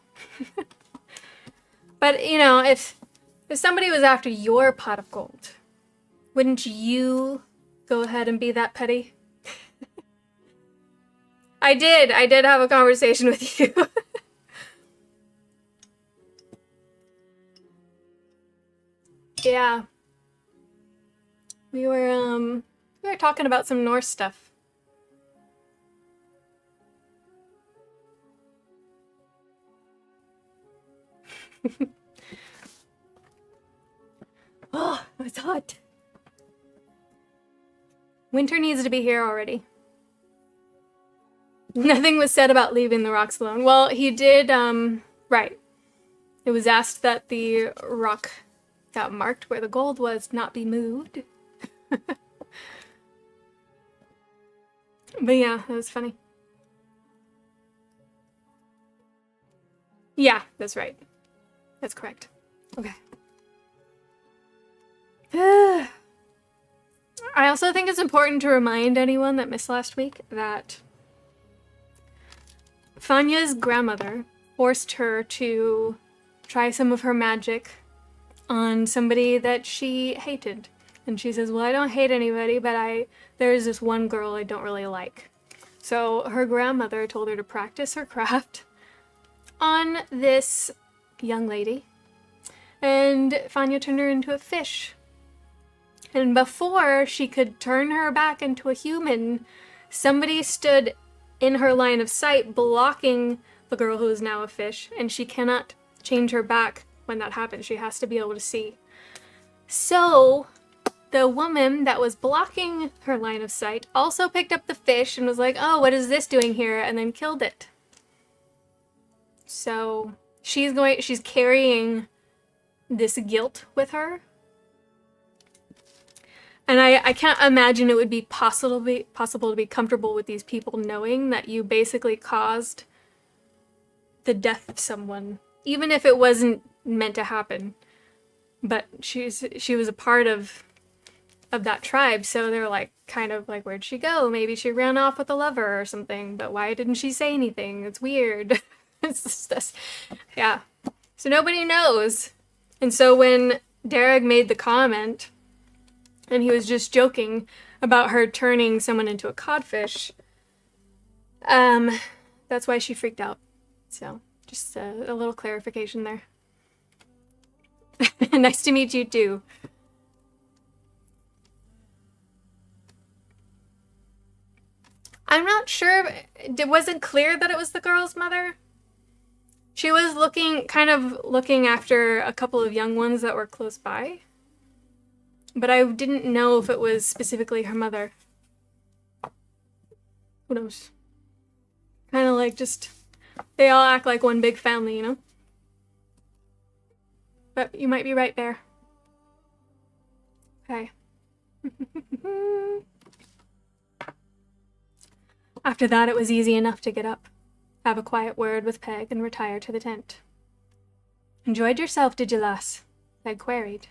But, you know, if somebody was after your pot of gold, wouldn't you go ahead and be that petty? I did have a conversation with you. Yeah. We were talking about some Norse stuff. Oh, it's hot. Winter needs to be here already. Nothing was said about leaving the rocks alone. Well, he did, right. It was asked that the rock that marked where the gold was not be moved. But yeah, that was funny. Yeah, that's right. That's correct. Okay. I also think it's important to remind anyone that missed last week that Fanya's grandmother forced her to try some of her magic on somebody that she hated. And she says, well, I don't hate anybody, but there's this one girl I don't really like. So her grandmother told her to practice her craft on this young lady. And Fanya turned her into a fish. And before she could turn her back into a human, somebody stood in her line of sight blocking the girl who is now a fish, and she cannot change her back when that happens. She has to be able to see. So the woman that was blocking her line of sight also picked up the fish and was like, oh, what is this doing here? And then killed it. So she's carrying this guilt with her. And I can't imagine it would be possible to be comfortable with these people knowing that you basically caused the death of someone, even if it wasn't meant to happen. But she was a part of that tribe, so they're like, kind of like, where'd she go? Maybe she ran off with a lover or something, but why didn't she say anything? It's weird. It's just this. Yeah. So nobody knows. And so when Derek made the comment, and he was just joking about her turning someone into a codfish, that's why she freaked out. So, just a little clarification there. Nice to meet you too. I'm not sure. It wasn't clear that it was the girl's mother. She was kind of looking after a couple of young ones that were close by. But I didn't know if it was specifically her mother. Who knows? Kind of like just, they all act like one big family, you know? But you might be right there. Okay. After that, it was easy enough to get up, have a quiet word with Peg, and retire to the tent. Enjoyed yourself, did you, lass? Peg queried.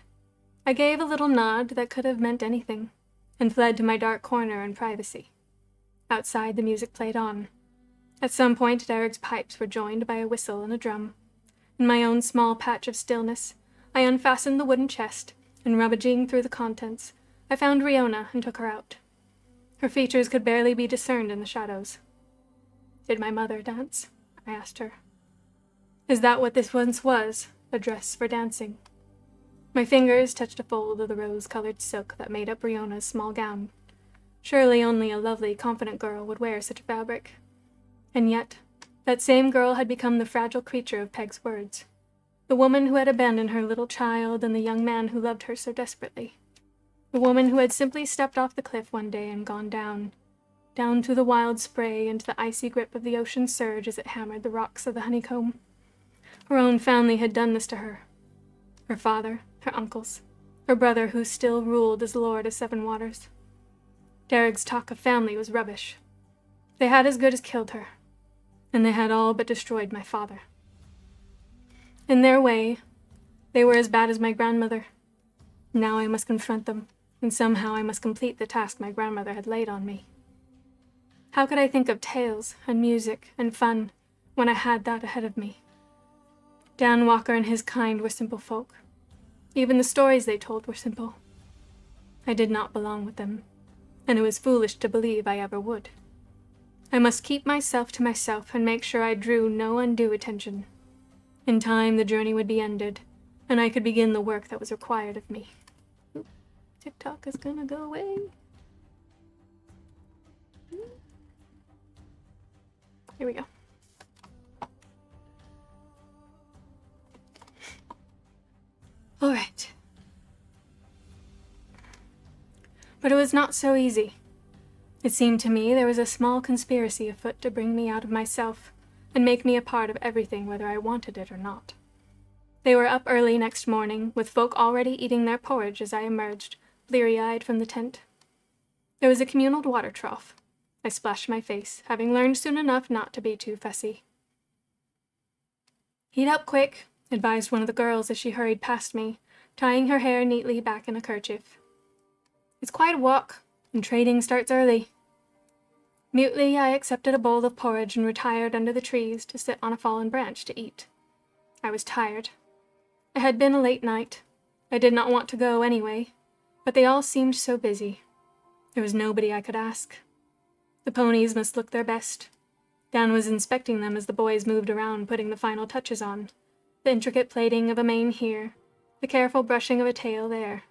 I gave a little nod that could have meant anything, and fled to my dark corner in privacy. Outside, the music played on. At some point, Derek's pipes were joined by a whistle and a drum. In my own small patch of stillness, I unfastened the wooden chest, and rummaging through the contents, I found Riona and took her out. Her features could barely be discerned in the shadows. Did my mother dance? I asked her. Is that what this once was, a dress for dancing? My fingers touched a fold of the rose-colored silk that made up Riona's small gown. Surely only a lovely, confident girl would wear such a fabric. And yet, that same girl had become the fragile creature of Peg's words. The woman who had abandoned her little child and the young man who loved her so desperately. The woman who had simply stepped off the cliff one day and gone down through the wild spray into the icy grip of the ocean surge as it hammered the rocks of the honeycomb. Her own family had done this to her. Her father, her uncles, her brother who still ruled as Lord of Seven Waters. Derek's talk of family was rubbish. They had as good as killed her, and they had all but destroyed my father. In their way, they were as bad as my grandmother. Now I must confront them, and somehow I must complete the task my grandmother had laid on me. How could I think of tales and music and fun when I had that ahead of me? Dan Walker and his kind were simple folk. Even the stories they told were simple. I did not belong with them, and it was foolish to believe I ever would. I must keep myself to myself and make sure I drew no undue attention. In time, the journey would be ended, and I could begin the work that was required of me. TikTok is gonna go away. Here we go. All right. But it was not so easy. It seemed to me there was a small conspiracy afoot to bring me out of myself and make me a part of everything whether I wanted it or not. They were up early next morning, with folk already eating their porridge as I emerged, bleary-eyed from the tent. There was a communal water trough. I splashed my face, having learned soon enough not to be too fussy. "Heat up quick," advised one of the girls as she hurried past me, tying her hair neatly back in a kerchief. "It's quite a walk, and trading starts early." Mutely, I accepted a bowl of porridge and retired under the trees to sit on a fallen branch to eat. I was tired. It had been a late night. I did not want to go anyway, but they all seemed so busy. There was nobody I could ask. The ponies must look their best. Dan was inspecting them as the boys moved around, putting the final touches on. The intricate plaiting of a mane here, the careful brushing of a tail there.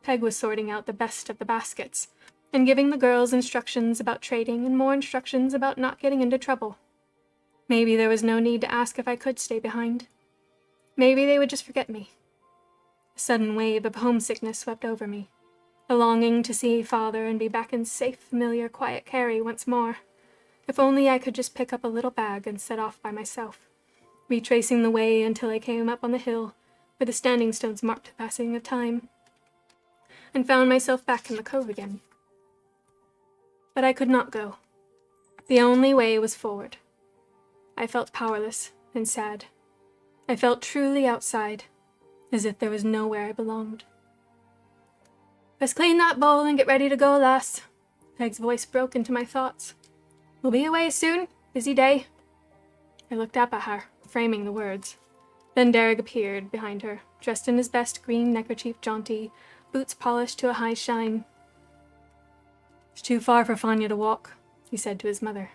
Peg was sorting out the best of the baskets, and giving the girls instructions about trading and more instructions about not getting into trouble. Maybe there was no need to ask if I could stay behind. Maybe they would just forget me. A sudden wave of homesickness swept over me, a longing to see Father and be back in safe, familiar, quiet Carrie once more. If only I could just pick up a little bag and set off by myself, retracing the way until I came up on the hill where the standing stones marked the passing of time, and found myself back in the cove again. But I could not go. The only way was forward. I felt powerless and sad. I felt truly outside, as if there was nowhere I belonged. "Best clean that bowl and get ready to go, lass." Peg's voice broke into my thoughts. "We'll be away soon. Busy day." I looked up at her, framing the words. Then Derek appeared behind her, dressed in his best green neckerchief jaunty, boots polished to a high shine. "It's too far for Fanya to walk," he said to his mother.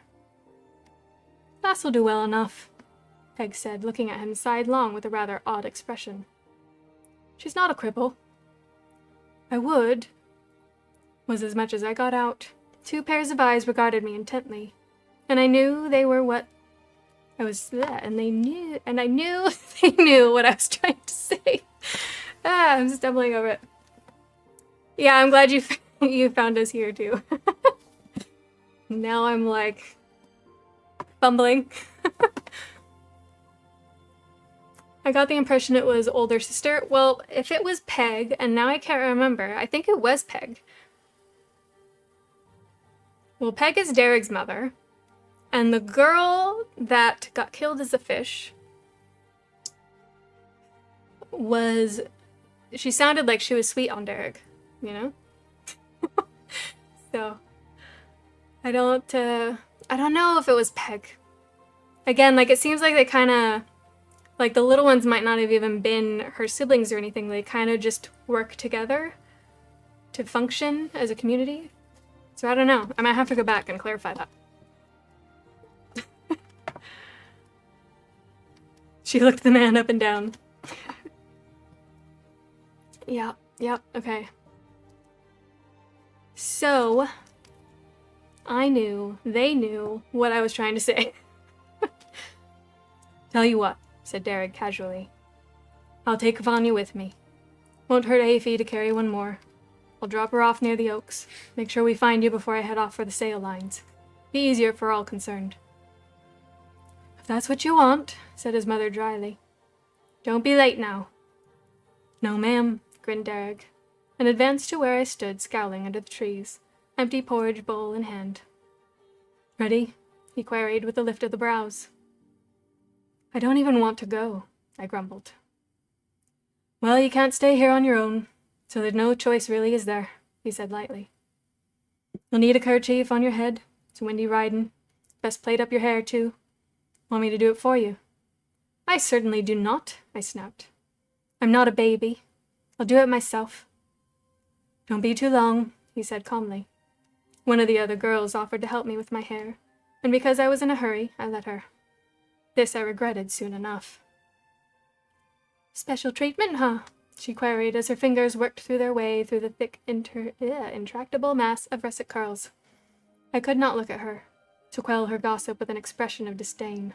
"Lass'll do well enough," Peg said, looking at him sidelong with a rather odd expression. "She's not a cripple." "I would," was as much as I got out. 2 pairs of eyes regarded me intently, and I knew they were what I was, and I knew they knew what I was trying to say. I'm stumbling over it. Yeah, I'm glad you found us here too. Now I'm like fumbling. I got the impression it was older sister. Well, if it was Peg, and now I can't remember, I think it was Peg. Well, Peg is Derek's mother, and the girl that got killed as a fish she sounded like she was sweet on Derek, you know? So, I don't know if it was Peg. Again, like, it seems like they kind of, like, the little ones might not have even been her siblings or anything. They kind of just work together to function as a community. So I don't know. I might have to go back and clarify that. She looked the man up and down. Yep, okay. So, they knew what I was trying to say. "Tell you what," said Derek casually. "I'll take Vanya with me. Won't hurt Aphie to carry one more. I'll drop her off near the oaks. Make sure we find you before I head off for the sail lines. Be easier for all concerned." "If that's what you want," said his mother dryly. "Don't be late now." "No, ma'am," grinned Derek, and advanced to where I stood scowling under the trees, empty porridge bowl in hand. "Ready?" he queried with a lift of the brows. "I don't even want to go," I grumbled. "Well, you can't stay here on your own, so there's no choice really, is there?" he said lightly. "You'll need a kerchief on your head. It's windy riding. Best plait up your hair, too. Want me to do it for you?" "I certainly do not," I snapped. "I'm not a baby. I'll do it myself." "Don't be too long," he said calmly. One of the other girls offered to help me with my hair, and because I was in a hurry, I let her. This I regretted soon enough. "Special treatment, huh?" she queried as her fingers worked through their way through the thick, intractable mass of russet curls. I could not look at her, to quell her gossip with an expression of disdain.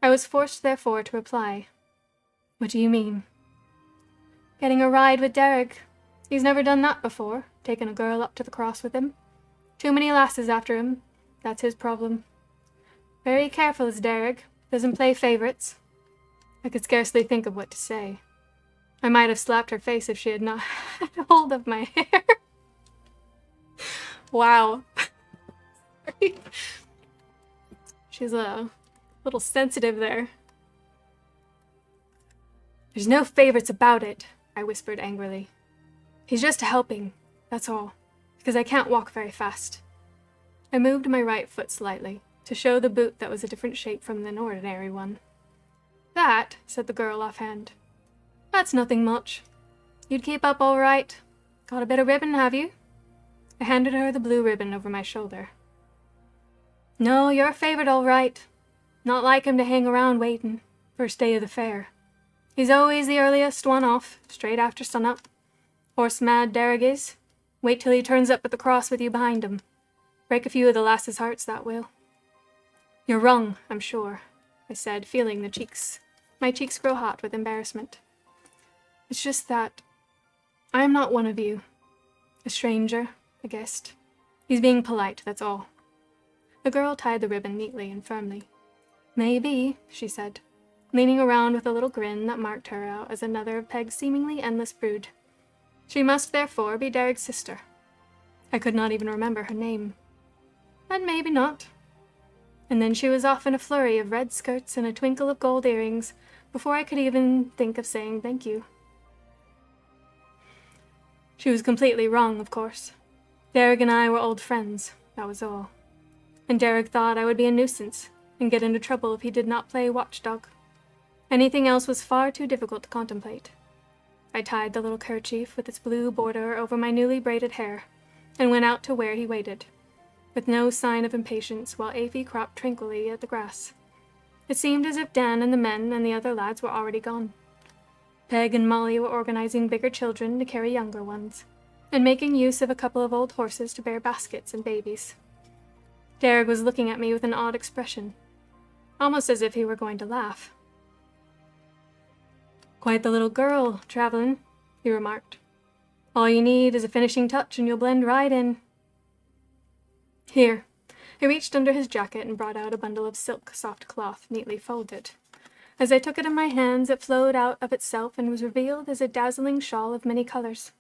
I was forced, therefore, to reply. "What do you mean?" "Getting a ride with Derek. He's never done that before, taken a girl up to the cross with him. Too many lasses after him. That's his problem. Very careful is Derek. Doesn't play favorites. I could scarcely think of what to say. I might have slapped her face if she had not had hold of my hair. Wow. Sorry. She's a little sensitive there. There's no favorites about it, I whispered angrily. He's just helping, that's all, because I can't walk very fast. I moved my right foot slightly, to show the boot that was a different shape from an ordinary one. That, said the girl offhand. That's nothing much. You'd keep up all right. Got a bit of ribbon, have you? I handed her the blue ribbon over my shoulder. No, you're a favorite all right. Not like him to hang around waiting, first day of the fair. He's always the earliest one off, straight after sunup. Horse mad, Derrick is. Wait till he turns up at the cross with you behind him. Break a few of the lasses' hearts, that will. You're wrong, I'm sure, I said, feeling my cheeks grow hot with embarrassment. It's just that I'm not one of you. A stranger, a guest. He's being polite, that's all. The girl tied the ribbon neatly and firmly. Maybe, she said, leaning around with a little grin that marked her out as another of Peg's seemingly endless brood. She must, therefore, be Derrick's sister. I could not even remember her name. And maybe not. And then she was off in a flurry of red skirts and a twinkle of gold earrings before I could even think of saying thank you. She was completely wrong, of course. Derrick and I were old friends, that was all. And Derrick thought I would be a nuisance and get into trouble if he did not play watchdog. Anything else was far too difficult to contemplate. I tied the little kerchief with its blue border over my newly braided hair and went out to where he waited, with no sign of impatience while Aphie cropped tranquilly at the grass. It seemed as if Dan and the men and the other lads were already gone. Peg and Molly were organizing bigger children to carry younger ones, and making use of a couple of old horses to bear baskets and babies. Derrick was looking at me with an odd expression, almost as if he were going to laugh. Quite the little girl, traveling, he remarked. All you need is a finishing touch and you'll blend right in. Here. He reached under his jacket and brought out a bundle of silk soft cloth neatly folded. As I took it in my hands, it flowed out of itself and was revealed as a dazzling shawl of many colors,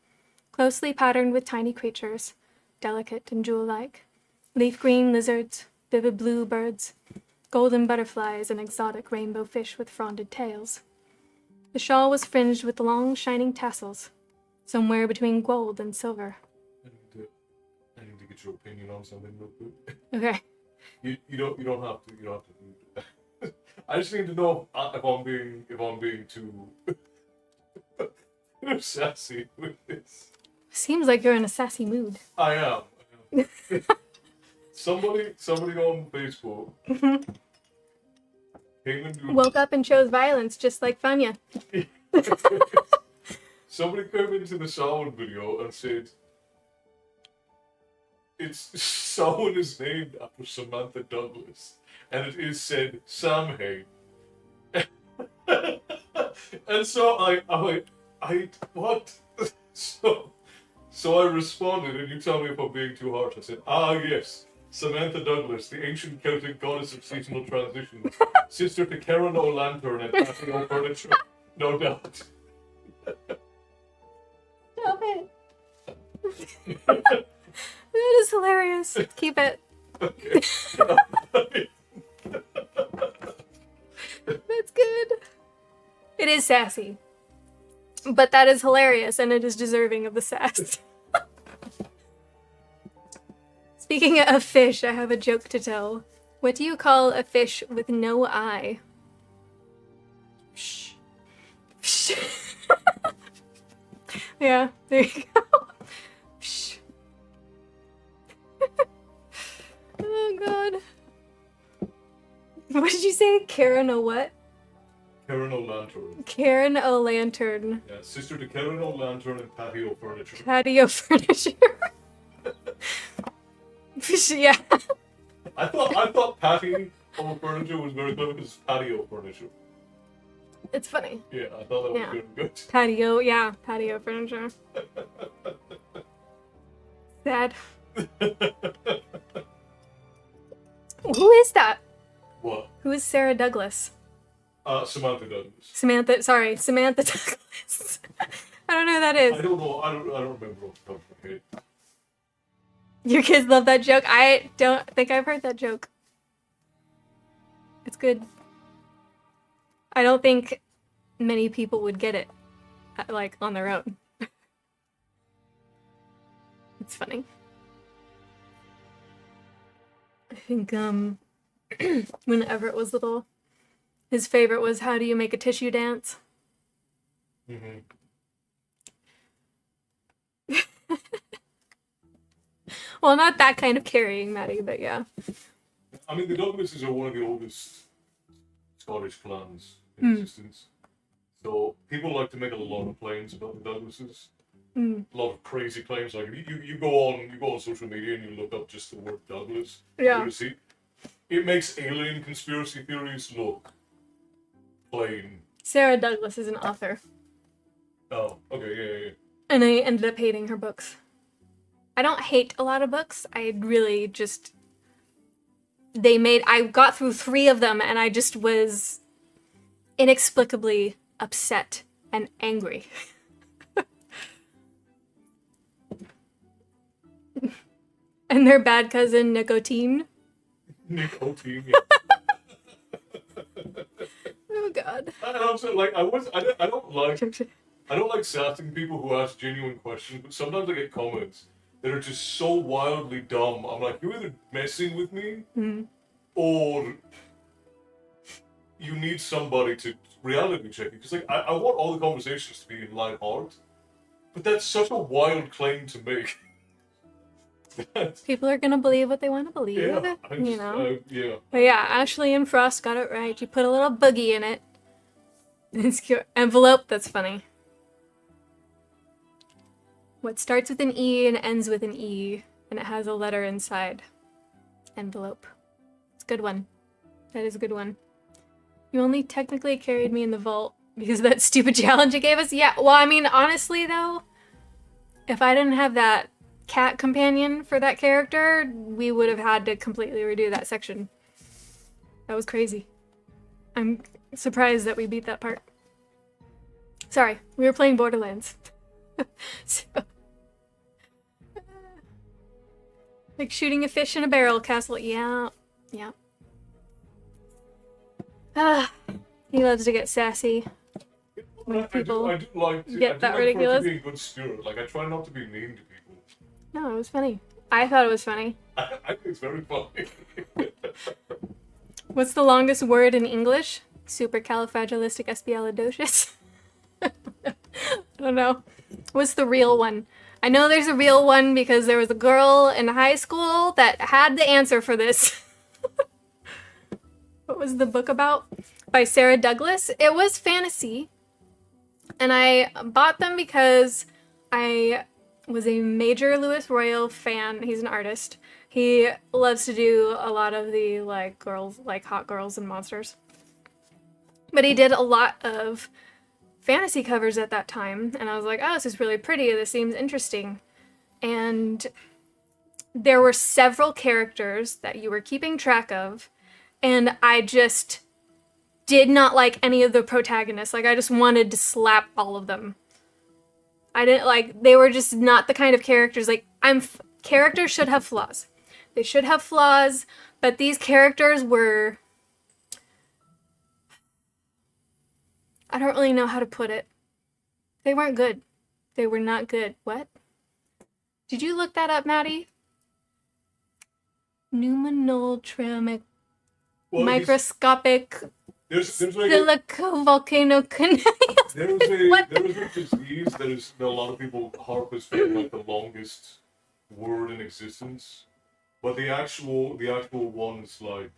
closely patterned with tiny creatures, delicate and jewel-like, leaf-green lizards, vivid blue birds, golden butterflies, and exotic rainbow fish with fronded tails. The shawl was fringed with long, shining tassels, somewhere between gold and silver. I need to get your opinion on something real quick. Okay. You don't have to do it. I just need to know if I'm being too sassy with this. Seems like you're in a sassy mood. I am. Somebody on Facebook came into woke up and chose violence, just like Fanya. Somebody came into the Samhain video and said, Samhain is named after Samantha Douglas, and it is said Samhain. And so I what? So I responded, and you tell me if I'm being too harsh. I said, yes, Samantha Douglas, the ancient Celtic goddess of seasonal transition, sister to Karen O'Lantern and patio furniture, no doubt. Stop it. That is hilarious. Keep it. Okay. That's good. It is sassy. But that is hilarious, and it is deserving of the sass. Speaking of fish, I have a joke to tell. What do you call a fish with no eye? Shh. Shh. Yeah, there you go. Shh. Oh, God. What did you say? Karen O' what? Karen O'Lantern. Karen O'Lantern. Yeah, sister to Karen O'Lantern and patio furniture. Patio furniture. Yeah. I thought patio furniture was very clever because patio furniture. It's funny. Yeah, I thought that was good. Patio, yeah, patio furniture. Sad. Who is that? What? Who is Sarah Douglas? Samantha Douglas. Samantha Douglas. I don't know who that is. I don't know. I don't remember off the top of my head. Your kids love that joke? I don't think I've heard that joke. It's good. I don't think many people would get it, like, on their own. It's funny. I think, when Everett was little, his favorite was, how do you make a tissue dance? Mm-hmm. Well, not that kind of carrying, Maddie, but yeah. I mean, the Douglases are one of the oldest Scottish clans in existence. So people like to make a lot of claims about the Douglases. A lot of crazy claims. Like you go on social media and you look up just the word Douglas. Yeah. You see, it makes alien conspiracy theories look plain. Sarah Douglas is an author. Oh, okay, yeah. And I ended up hating her books. I don't hate a lot of books. I really just... I got through 3 of them and I just was inexplicably upset and angry. And their bad cousin, Nicotine. Nicotine, yeah. Oh god. And also, like, I don't like sassing people who ask genuine questions, but sometimes I get comments that are just so wildly dumb. I'm like, you're either messing with me, or you need somebody to reality check it. Because, like, I want all the conversations to be in light heart, but that's such a wild claim to make. People are gonna believe what they want to believe, Yeah, you know? yeah. But yeah, Ashley and Frost got it right. You put a little boogie in it. It's cute. Envelope, that's funny. What starts with an E and ends with an E, and it has a letter inside. Envelope. It's a good one. That is a good one. You only technically carried me in the vault because of that stupid challenge you gave us? Yeah, well, I mean, honestly, though, if I didn't have that cat companion for that character, we would have had to completely redo that section. That was crazy. I'm surprised that we beat that part. Sorry, we were playing Borderlands. So, like shooting a fish in a barrel, Castle. Yeah. He loves to get sassy. When people I do like to, get that ridiculous. To be a good spirit. Like, I try not to be mean to people. No, it was funny. I thought it was funny. I think it's very funny. What's the longest word in English? Supercalifragilisticexpialidocious? I don't know. What's the real one? I know there's a real one because there was a girl in high school that had the answer for this. What was the book about? By Sarah Douglas. It was fantasy. And I bought them because I was a major Louis Royal fan. He's an artist. He loves to do a lot of the hot girls and monsters. But he did a lot of fantasy covers at that time, and I was like, oh, this is really pretty. This seems interesting. And there were several characters that you were keeping track of, and I just did not like any of the protagonists. Like, I just wanted to slap all of them. I didn't like, they were just not the kind of characters, like, characters should have flaws. They should have flaws, but these characters were, I don't really know how to put it. They weren't good. They were not good. What? Did you look that up, Maddie? Pneumonotramic microscopic there's like silicovolcano there was a disease that a lot of people harp as being like the longest word in existence, but the actual one's like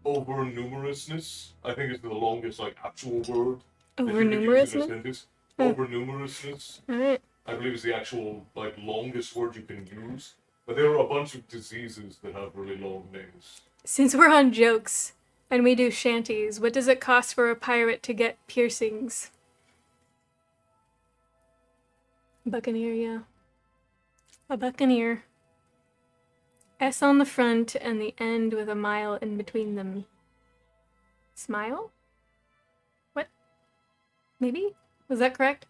overnumerousness, I think, is the longest like actual word. Overnumerousness? Overnumerousness. Alright. I believe is the actual like longest word you can use. But there are a bunch of diseases that have really long names. Since we're on jokes and we do shanties, what does it cost for a pirate to get piercings? Buccaneer, yeah. A buccaneer. S on the front and the end with a mile in between them. Smile? What? Maybe? Was that correct?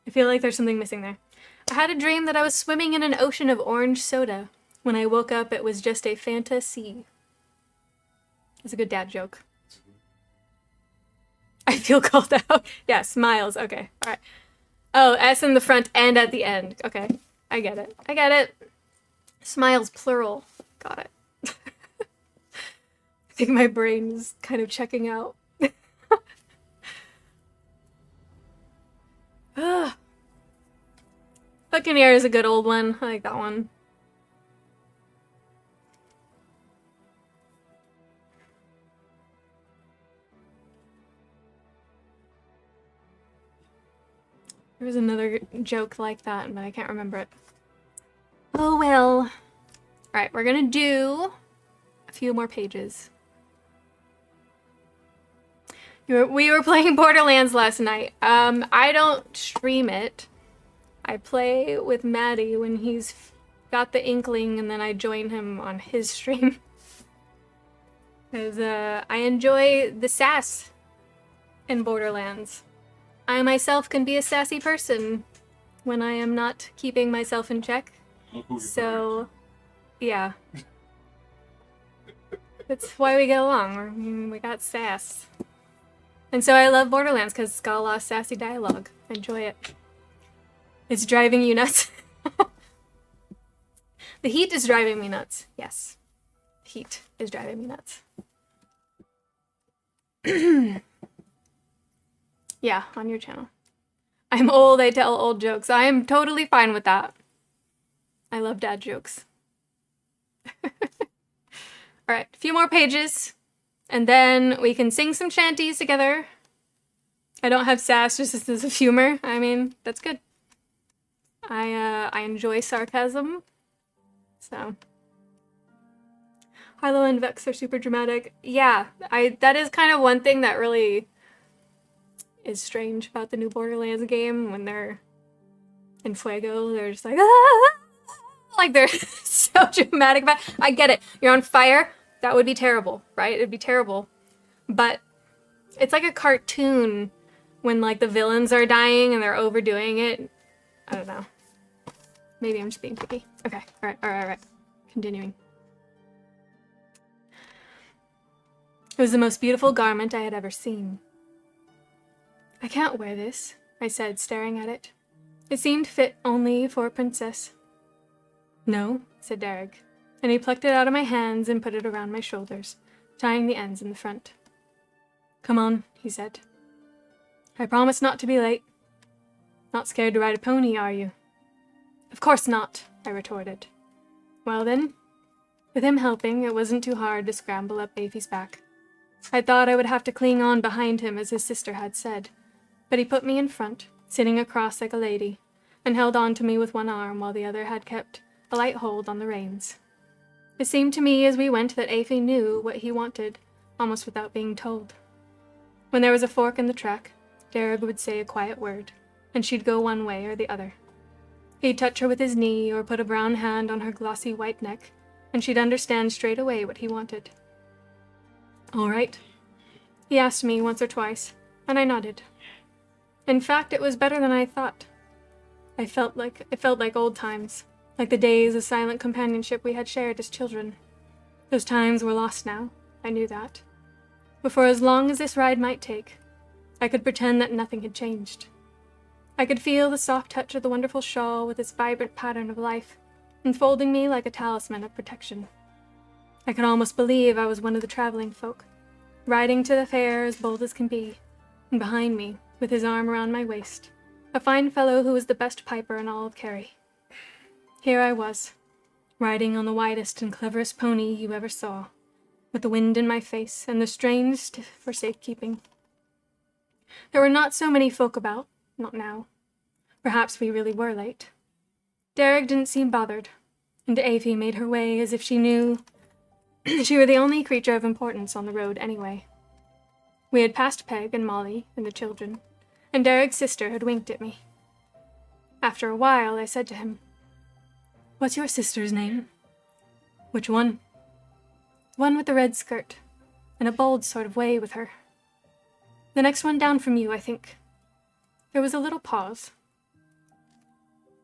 I feel like there's something missing there. I had a dream that I was swimming in an ocean of orange soda. When I woke up, it was just a fantasy. It's a good dad joke. I feel called out. Yeah, smiles. Okay, all right. Oh, S in the front and at the end. Okay, I get it. I get it. Smiles, plural. Got it. I think my brain is kind of checking out. Buccaneer is a good old one. I like that one. There was another joke like that, but I can't remember it. Oh well. Alright, we're gonna do a few more pages. We were playing Borderlands last night. I don't stream it. I play with Maddie when he's got the inkling, and then I join him on his stream. Because I enjoy the sass in Borderlands. I myself can be a sassy person when I am not keeping myself in check. So, yeah. That's why we get along. We got sass. And so I love Borderlands because it's got a lot of sassy dialogue. I enjoy it. It's driving you nuts. The heat is driving me nuts. Yes. Heat is driving me nuts. Yeah, on your channel. I'm old, I tell old jokes. I am totally fine with that. I love dad jokes. Alright, a few more pages. And then we can sing some shanties together. I don't have sass, just as a sense of humor. I mean, that's good. I enjoy sarcasm. So. Harlow and Vex are super dramatic. Yeah, that is kind of one thing that really is strange about the new Borderlands game. When they're in Fuego, they're just like, ah! Like they're so dramatic about it. I get it. You're on fire. That would be terrible, right? It'd be terrible. But it's like a cartoon when like the villains are dying and they're overdoing it. I don't know. Maybe I'm just being picky. Okay, all right. Continuing. It was the most beautiful garment I had ever seen. I can't wear this, I said, staring at it. It seemed fit only for a princess. No, said Derek, and he plucked it out of my hands and put it around my shoulders, tying the ends in the front. Come on, he said. I promise not to be late. Not scared to ride a pony, are you? Of course not, I retorted. Well then, with him helping, it wasn't too hard to scramble up Afy's back. I thought I would have to cling on behind him as his sister had said, but he put me in front, sitting across like a lady, and held on to me with one arm while the other had kept a light hold on the reins. It seemed to me as we went that Afy knew what he wanted, almost without being told. When there was a fork in the track, Derek would say a quiet word, and she'd go one way or the other. He'd touch her with his knee or put a brown hand on her glossy white neck, and she'd understand straight away what he wanted. All right, he asked me once or twice, and I nodded. In fact, it was better than I thought. It felt like old times, like the days of silent companionship we had shared as children. Those times were lost now, I knew that. But for as long as this ride might take, I could pretend that nothing had changed. I could feel the soft touch of the wonderful shawl with its vibrant pattern of life, enfolding me like a talisman of protection. I could almost believe I was one of the traveling folk, riding to the fair as bold as can be, and behind me, with his arm around my waist, a fine fellow who was the best piper in all of Kerry. Here I was, riding on the widest and cleverest pony you ever saw, with the wind in my face and the strangest for safekeeping. There were not so many folk about, not now. Perhaps we really were late. Derek didn't seem bothered, and Afy made her way as if she knew she were the only creature of importance on the road anyway. We had passed Peg and Molly and the children, and Derek's sister had winked at me. After a while, I said to him, What's your sister's name? Which one? The one with the red skirt, and a bold sort of way with her. The next one down from you, I think. There was a little pause.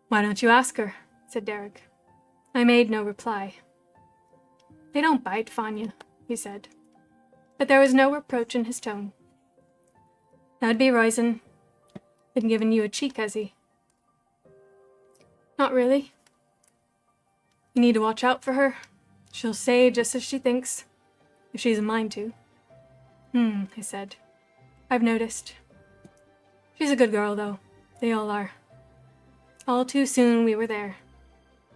Why don't you ask her? Said Derek. I made no reply. They don't bite, Fanya, he said. But there was no reproach in his tone. That'd be Roisin. Been giving you a cheek, has he? Not really. You need to watch out for her. She'll say just as she thinks, if she's a mind to. I said. I've noticed. She's a good girl, though. They all are. All too soon we were there.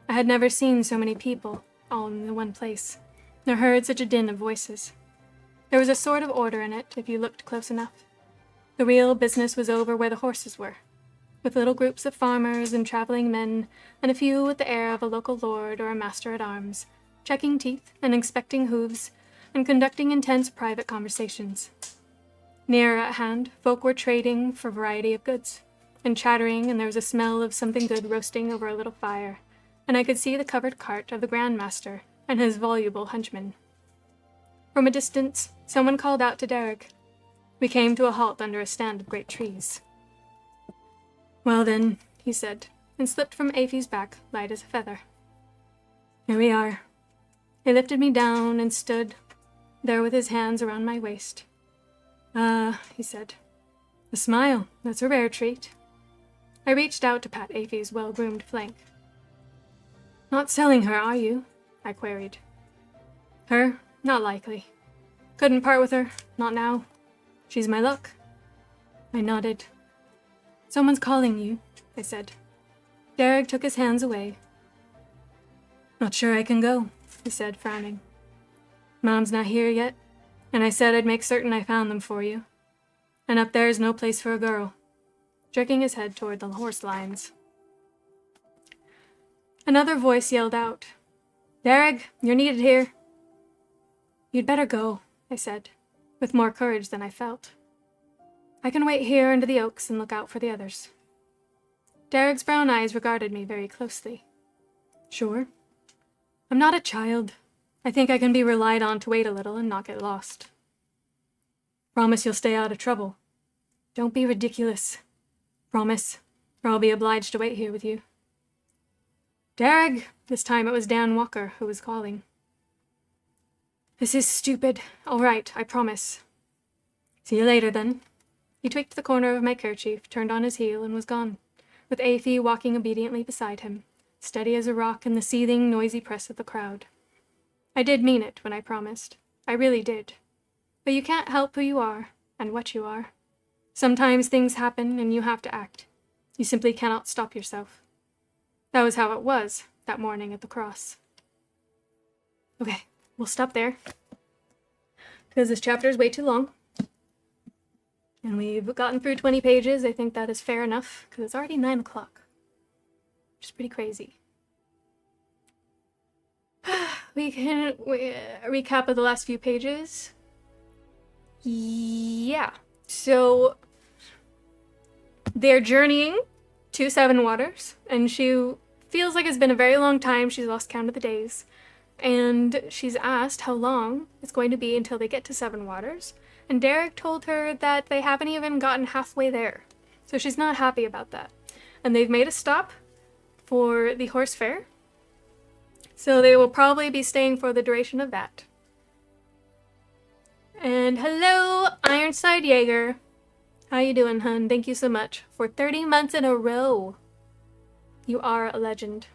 I had never seen so many people, all in the one place, nor heard such a din of voices. There was a sort of order in it, if you looked close enough. The real business was over where the horses were, with little groups of farmers and traveling men, and a few with the air of a local lord or a master-at-arms, checking teeth and inspecting hooves, and conducting intense private conversations. Nearer at hand, folk were trading for variety of goods, and chattering, and there was a smell of something good roasting over a little fire, and I could see the covered cart of the Grand Master and his voluble henchman. From a distance, someone called out to Derek. We came to a halt under a stand of great trees. Well then, he said, and slipped from Afy's back, light as a feather. Here we are. He lifted me down and stood there with his hands around my waist. He said. A smile, that's a rare treat. I reached out to pat Afy's well-groomed flank. Not selling her, are you? I queried. Her? Not likely. Couldn't part with her, not now. She's my luck. I nodded. Someone's calling you, I said. Derek took his hands away. Not sure I can go, he said, frowning. Mom's not here yet, and I said I'd make certain I found them for you. And up there's no place for a girl, jerking his head toward the horse lines. Another voice yelled out, Derek, you're needed here. You'd better go, I said, with more courage than I felt. I can wait here under the oaks and look out for the others. Derek's brown eyes regarded me very closely. Sure. I'm not a child. I think I can be relied on to wait a little and not get lost. Promise you'll stay out of trouble. Don't be ridiculous. Promise, or I'll be obliged to wait here with you. Derek! This time it was Dan Walker who was calling. This is stupid. All right, I promise. See you later, then. He tweaked the corner of my kerchief, turned on his heel, and was gone, with Afy walking obediently beside him, steady as a rock in the seething, noisy press of the crowd. I did mean it when I promised. I really did. But you can't help who you are, and what you are. Sometimes things happen, and you have to act. You simply cannot stop yourself. That was how it was that morning at the cross. Okay, we'll stop there, because this chapter is way too long. And we've gotten through 20 pages. I think that is fair enough, because it's already 9 o'clock. Which is pretty crazy. We can recap of the last few pages. Yeah. So, they're journeying to Seven Waters, and she feels like it's been a very long time. She's lost count of the days. And she's asked how long it's going to be until they get to Seven Waters. And Derek told her that they haven't even gotten halfway there. So she's not happy about that. And they've made a stop for the horse fair. So they will probably be staying for the duration of that. And hello, Ironside Jaeger. How you doing, hun? Thank you so much for 30 months in a row. You are a legend.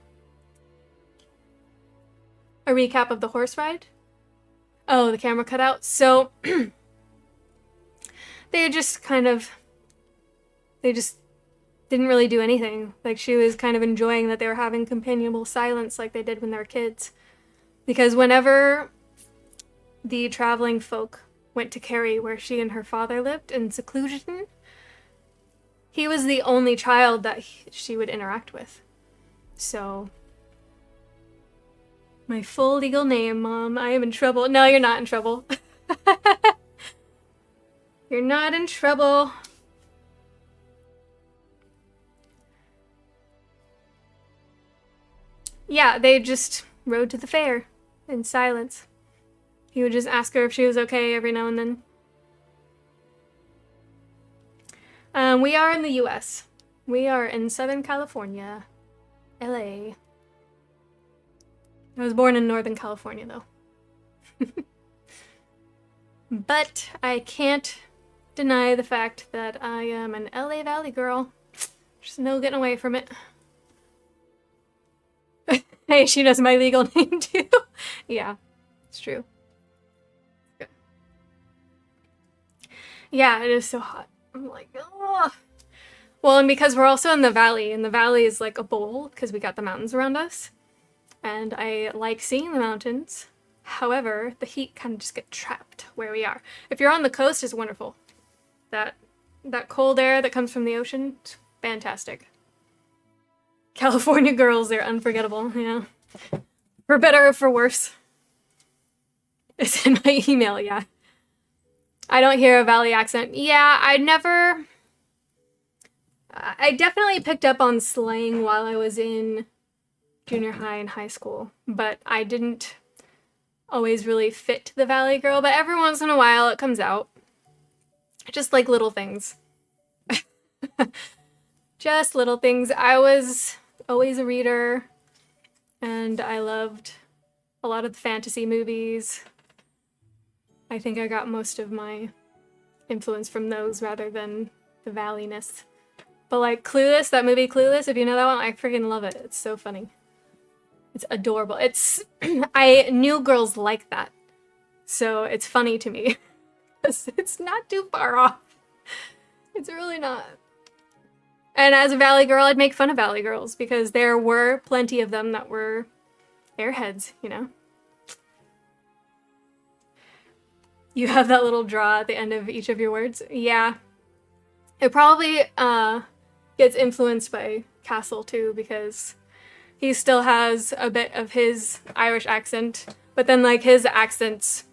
A recap of the horse ride? Oh, the camera cut out. So they just didn't really do anything. Like, she was kind of enjoying that they were having companionable silence like they did when they were kids. Because whenever the traveling folk went to Kerry, where she and her father lived in seclusion, he was the only child that she would interact with. So, my full legal name, Mom. I am in trouble. No, you're not in trouble. You're not in trouble. Yeah, they just rode to the fair in silence. He would just ask her if she was okay every now and then. We are in the US. We are in Southern California, LA. I was born in Northern California, though. But I can't deny the fact that I am an LA Valley girl. There's no getting away from it. Hey, she knows my legal name too. Yeah, it's true. Good. Yeah, it is so hot. I'm like, oh. Well, and because we're also in the valley, and the valley is like a bowl because we got the mountains around us. And I like seeing the mountains. However, the heat kind of just gets trapped where we are. If you're on the coast, it's wonderful. That cold air that comes from the ocean, it's fantastic. California girls, they're unforgettable, yeah. For better or for worse. It's in my email, yeah. I don't hear a valley accent. Yeah, I definitely picked up on slang while I was in junior high and high school, but I didn't always really fit the valley girl, but every once in a while it comes out. Just like little things. Just little things. I was always a reader, and I loved a lot of the fantasy movies. I think I got most of my influence from those rather than the valleyness. But like Clueless, that movie Clueless, if you know that one, I freaking love it. It's so funny. It's adorable. I knew girls like that. So it's funny to me. It's not too far off. It's really not. And as a valley girl, I'd make fun of valley girls because there were plenty of them that were airheads, you know? You have that little draw at the end of each of your words? Yeah. It probably gets influenced by Castle too, because he still has a bit of his Irish accent, but then like his accent's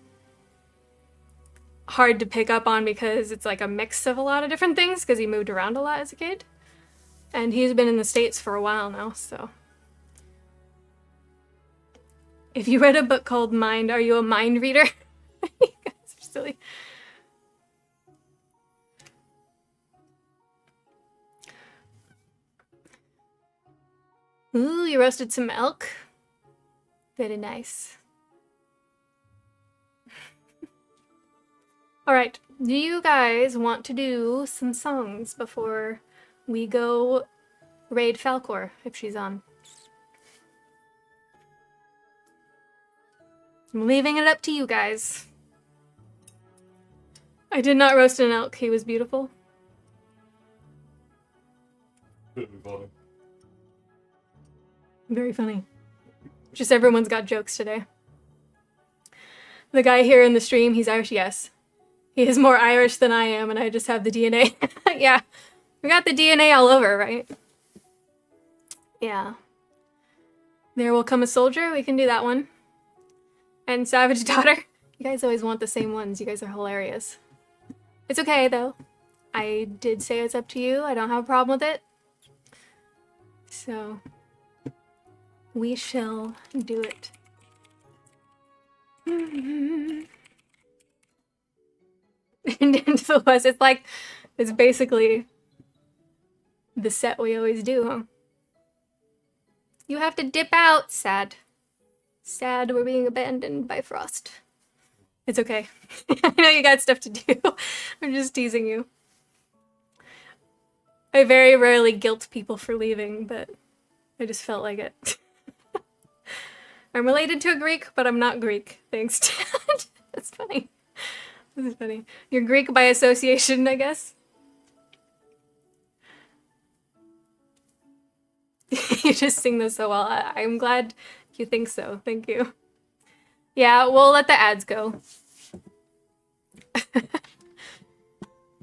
hard to pick up on because it's like a mix of a lot of different things because he moved around a lot as a kid. And he's been in the States for a while now, so. If you read a book called Mind, are you a mind reader? You guys are silly. Ooh, you roasted some elk. Very nice. All right, do you guys want to do some songs before we go raid Falcor, if she's on? I'm leaving it up to you guys. I did not roast an elk. He was beautiful. Everybody. Very funny. Just everyone's got jokes today. The guy here in the stream, he's Irish, yes. He is more Irish than I am, and I just have the DNA. Yeah, we got the DNA all over, right? Yeah. There Will Come a Soldier, we can do that one. And Savage Daughter. You guys always want the same ones. You guys are hilarious. It's okay, though. I did say it's up to you. I don't have a problem with it. So, we shall do it. And Into the West. It's basically the set we always do, huh? You have to dip out. Sad. Sad we're being abandoned by Frost. It's okay. I know you got stuff to do. I'm just teasing you. I very rarely guilt people for leaving, but I just felt like it. I'm related to a Greek, but I'm not Greek. Thanks, Dad. That's funny. This is funny. You're Greek by association, I guess. You just sing this so well. I'm glad you think so. Thank you. Yeah, we'll let the ads go. I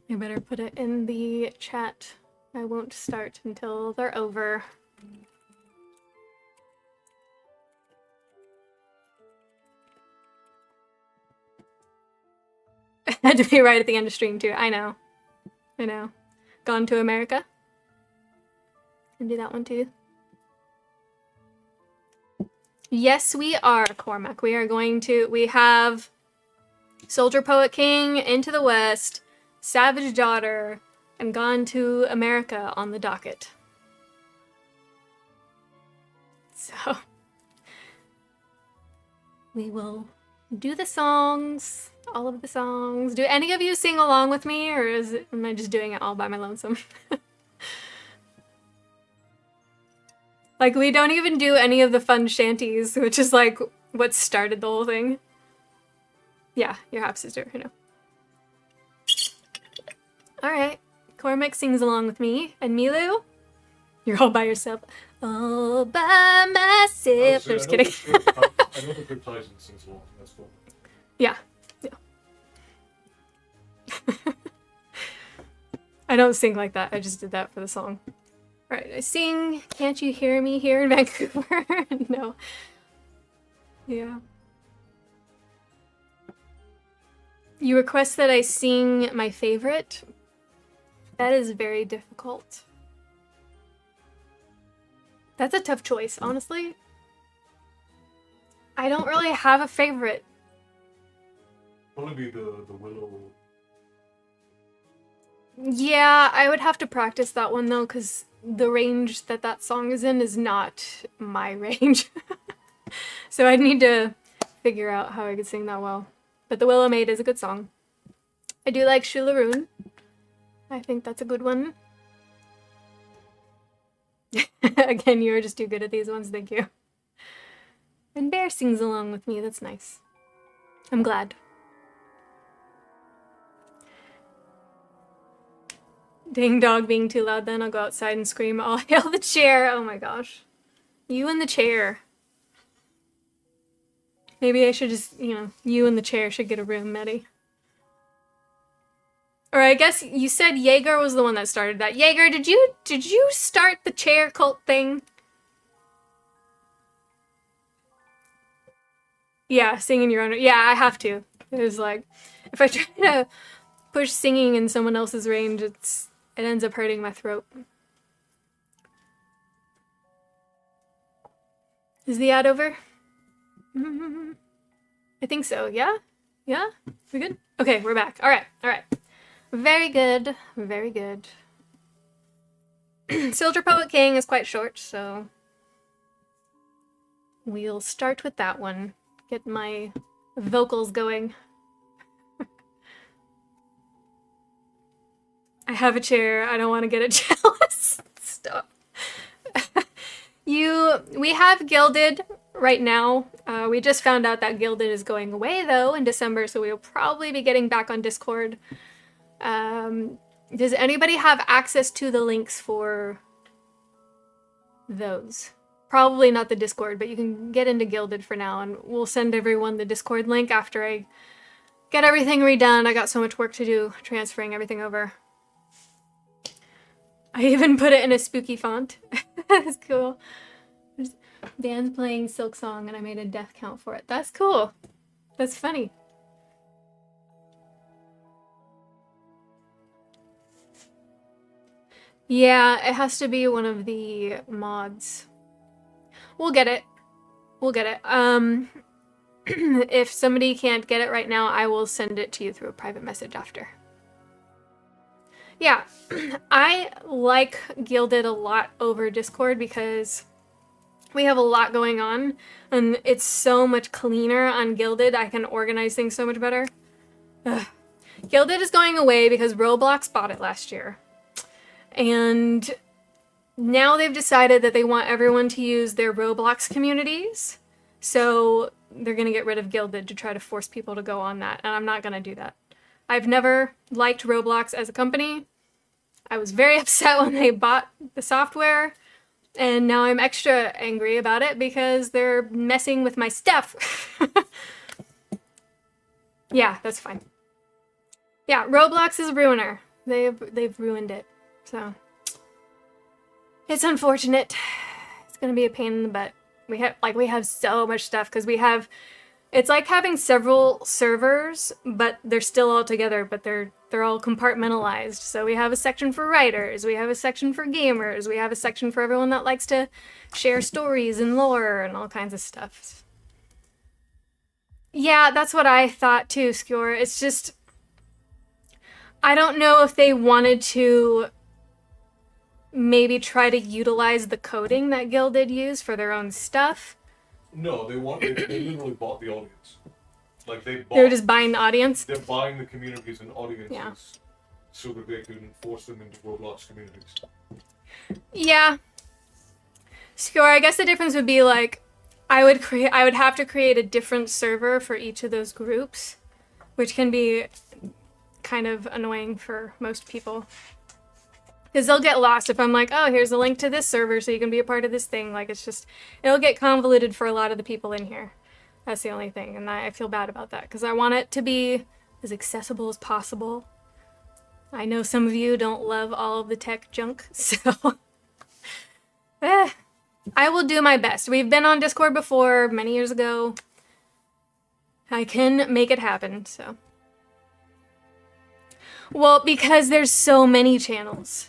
better put it in the chat. I won't start until they're over. Had to be right at the end of stream too. I know. I know. Gone to America. Can do that one too. Yes, we are, Cormac. We have Soldier Poet King, Into the West, Savage Daughter, and Gone to America on the docket. So, we will do the songs, all of the songs. Do any of you sing along with me, or am I just doing it all by my lonesome? Like, we don't even do any of the fun shanties, which is like what started the whole thing. Yeah, your half sister, I know. Alright, Cormac sings along with me, and Milu, you're all by yourself. All by myself. I'm just kidding. I know the good Tyson sings along. That's cool. Yeah. I don't sing like that. I just did that for the song. Alright, I sing Can't You Hear Me here in Vancouver? No. Yeah. You request that I sing my favorite? That is very difficult. That's a tough choice, honestly. I don't really have a favorite. Probably be the Willow. Yeah, I would have to practice that one though, because the range that song is in is not my range. So I'd need to figure out how I could sing that well. But the Willow Maid is a good song. I do like Shularoon. I think that's a good one. Again, you are just too good at these ones, thank you. And Bear sings along with me, that's nice. I'm glad. Dang dog being too loud, then I'll go outside and scream, I'll hail the chair. Oh my gosh. You in the chair. Maybe I should just, you in the chair should get a room, Maddie. Or I guess you said Jaeger was the one that started that. Jaeger, did you start the chair cult thing? Yeah, singing your own. Yeah, I have to. It was like, if I try to push singing in someone else's range, it ends up hurting my throat. Is the ad over? I think so. Yeah? Yeah? We good? Okay, we're back. All right. Very good. Very good. Soldier Poet King is quite short, so we'll start with that one. Get my vocals going. I have a chair. I don't want to get it jealous. Stop. We have Gilded right now. We just found out that Gilded is going away though in December, so we'll probably be getting back on Discord. Does anybody have access to the links for those? Probably not the Discord, but you can get into Gilded for now, and we'll send everyone the Discord link after I get everything redone. I got so much work to do transferring everything over. I even put it in a spooky font. That's cool. Dan's playing Silk Song and I made a death count for it. That's cool. That's funny. Yeah, it has to be one of the mods. We'll get it. If somebody can't get it right now, I will send it to you through a private message after. Yeah, I like Gilded a lot over Discord because we have a lot going on and it's so much cleaner on Gilded. I can organize things so much better. Ugh. Gilded is going away because Roblox bought it last year. And now they've decided that they want everyone to use their Roblox communities. So they're going to get rid of Gilded to try to force people to go on that. And I'm not going to do that. I've never liked Roblox as a company. I was very upset when they bought the software. And now I'm extra angry about it because they're messing with my stuff. Yeah, that's fine. Yeah, Roblox is a ruiner. They've ruined it. So it's unfortunate. It's gonna be a pain in the butt. We have so much stuff because we have It's like having several servers, but they're still all together, but they're all compartmentalized. So we have a section for writers, we have a section for gamers, we have a section for everyone that likes to share stories and lore and all kinds of stuff. Yeah, that's what I thought too, Skjor. It's just, I don't know if they wanted to maybe try to utilize the coding that Gilded used for their own stuff. No, they literally bought the audience. Like they were just buying the audience. They're buying the communities and audiences, Yeah. so that they can force them into Roblox communities. Yeah. Skjor, I guess the difference would be like, I would have to create a different server for each of those groups, which can be kind of annoying for most people. Because they'll get lost if I'm like, oh, here's a link to this server so you can be a part of this thing. Like, it's just, it'll get convoluted for a lot of the people in here. That's the only thing. And I feel bad about that because I want it to be as accessible as possible. I know some of you don't love all of the tech junk, so I will do my best. We've been on Discord before, many years ago. I can make it happen, so. Well, because there's so many channels.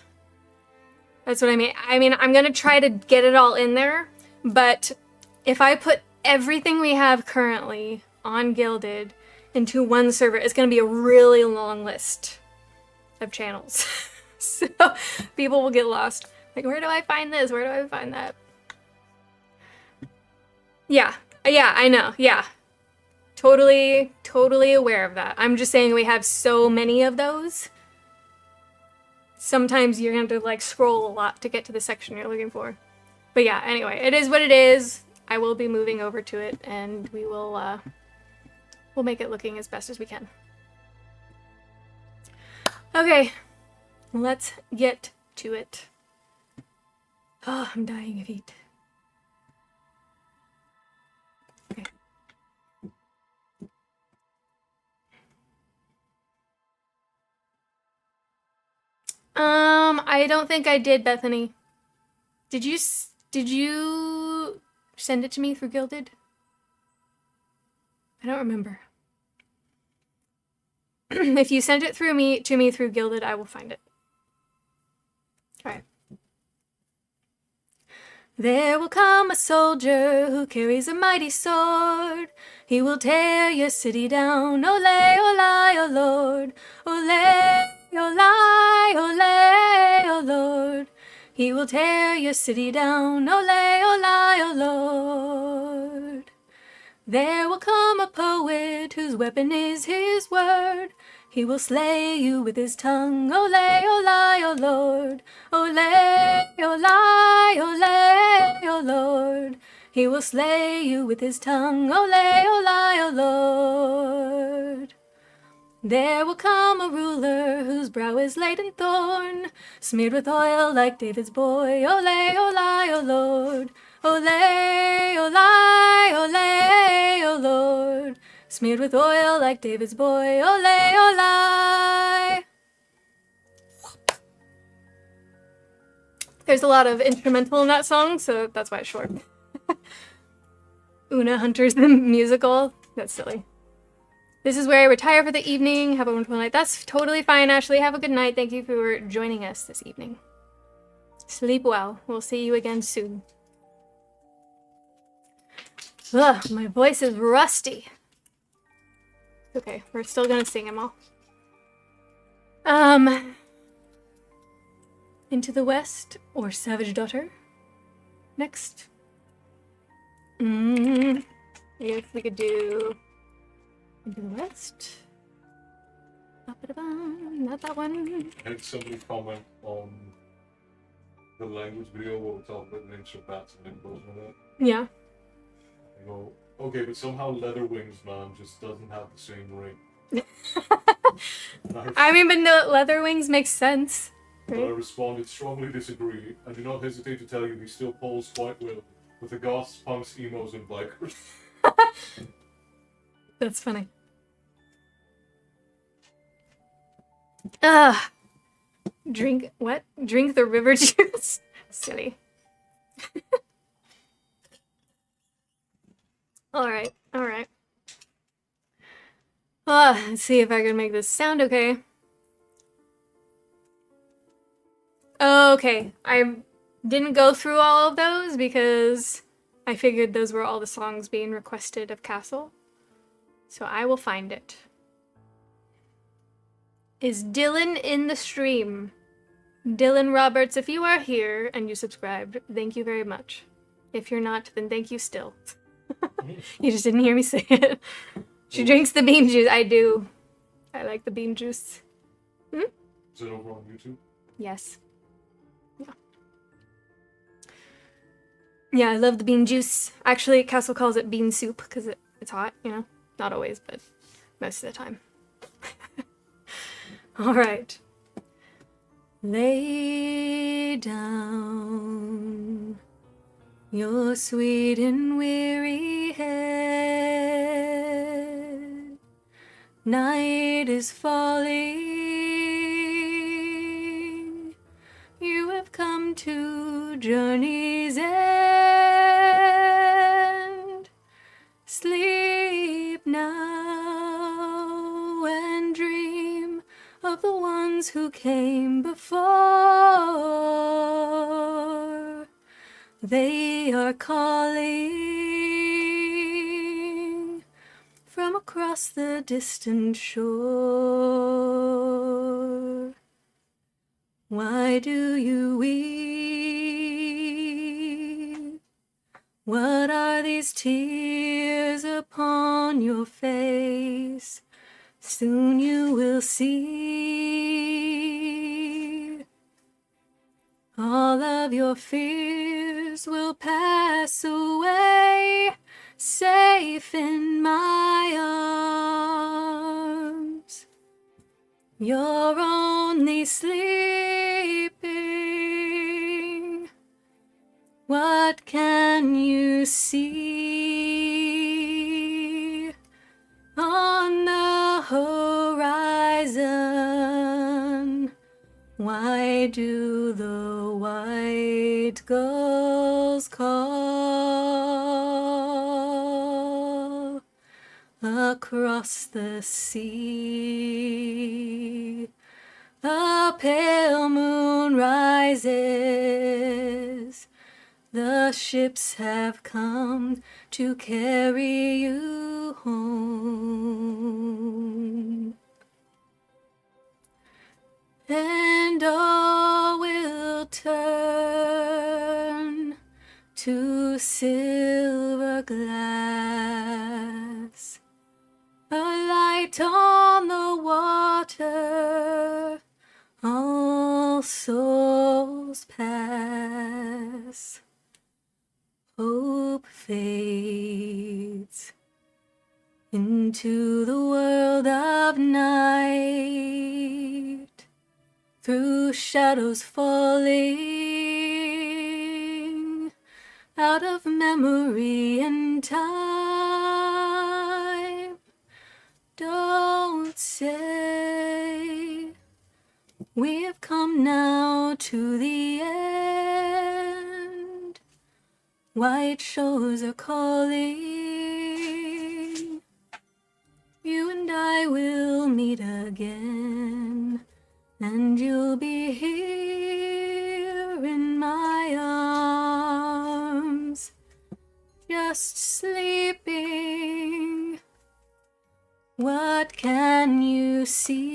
That's what I mean. I mean, I'm going to try to get it all in there, but if I put everything we have currently on Gilded into one server, it's going to be a really long list of channels. So people will get lost. Like, where do I find this? Where do I find that? Yeah, I know. Yeah. Totally aware of that. I'm just saying we have so many of those. Sometimes you're going to have to like scroll a lot to get to the section you're looking for. But yeah, anyway, it is what it is. I will be moving over to it and we will we'll make it looking as best as we can. Okay, let's get to it. Oh, I'm dying of heat. Okay. I don't think I did, Bethany. Did you send it to me through Gilded? I don't remember. If you send it to me through Gilded, I will find it. All right. There will come a soldier who carries a mighty sword. He will tear your city down. Ole, ole, oh Lord. Ole, ole, ole, oh Lord. He will tear your city down. Ole, ole, oh Lord. There will come a poet whose weapon is his word. He will slay you with his tongue. Ole, ole, oh Lord. Ole, ole, ole, oh Lord. He will slay you with his tongue. Ole, ole, oh Lord. There will come a ruler whose brow is laden thorn, smeared with oil like David's boy. Ole, ole, oh Lord. Ole, ole, ole, oh Lord. Smeared with oil like David's boy. Ole, ole. There's a lot of instrumental in that song, so that's why it's short. Oonagh Hunter's the musical. That's silly. This is where I retire for the evening. Have a wonderful night. That's totally fine, Ashley. Have a good night. Thank you for joining us this evening. Sleep well. We'll see you again soon. Ugh, my voice is rusty. Okay, we're still gonna sing them all. Into the West or Savage Daughter? Next. I guess we could do Into the West. Not that one. I had somebody comment on the language video where we talk about names for bats and nipples and that. Yeah. I go, okay, but somehow Leather Wings Man just doesn't have the same ring. I mean, but no, Leather Wings makes sense. But Right? I responded, strongly disagree. I do not hesitate to tell you he still polls quite well with the goths, punks, emos, and bikers. That's funny. Ugh. Drink what? Drink the river juice? Silly. Alright. Let's see if I can make this sound okay. Okay, I didn't go through all of those because I figured those were all the songs being requested of Castle. So I will find it. Is Dylan in the stream? Dylan Roberts, if you are here and you subscribed, thank you very much. If you're not, then thank you still. You just didn't hear me say it. She drinks the bean juice. I do. I like the bean juice. Is it over on YouTube? Yes. Yeah. Yeah, I love the bean juice. Actually, Castle calls it bean soup because it's hot, you know? Not always, but most of the time. All right. Lay down your sweet and weary head. Night is falling. You have come to journey's end. Sleep now and dream of the ones who came before. They are calling from across the distant shore. Why do you weep? What are these tears upon your face? Soon you will see. All of your fears will pass away, safe in my arms. You're only sleeping. What can you see on the horizon? Why do the white gulls call across the sea? A pale moon rises. The ships have come to carry you home. And all will turn to silver glass. A light on the water, all souls pass. Hope fades into the world of night, through shadows falling out of memory and time. Don't say we have come now to the end. White shores are calling. You and I will meet again, and you'll be here in my arms, just sleeping. What can you see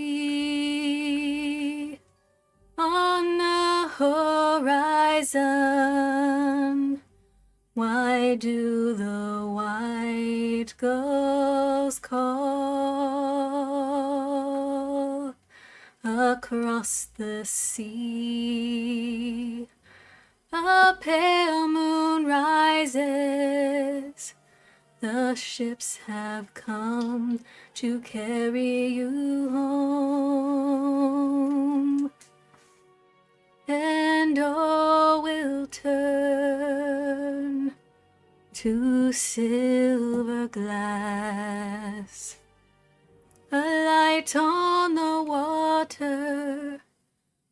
on the horizon? Why do the white gulls call across the sea? A pale moon rises. The ships have come to carry you home. And all will turn to silver glass. A light on the water,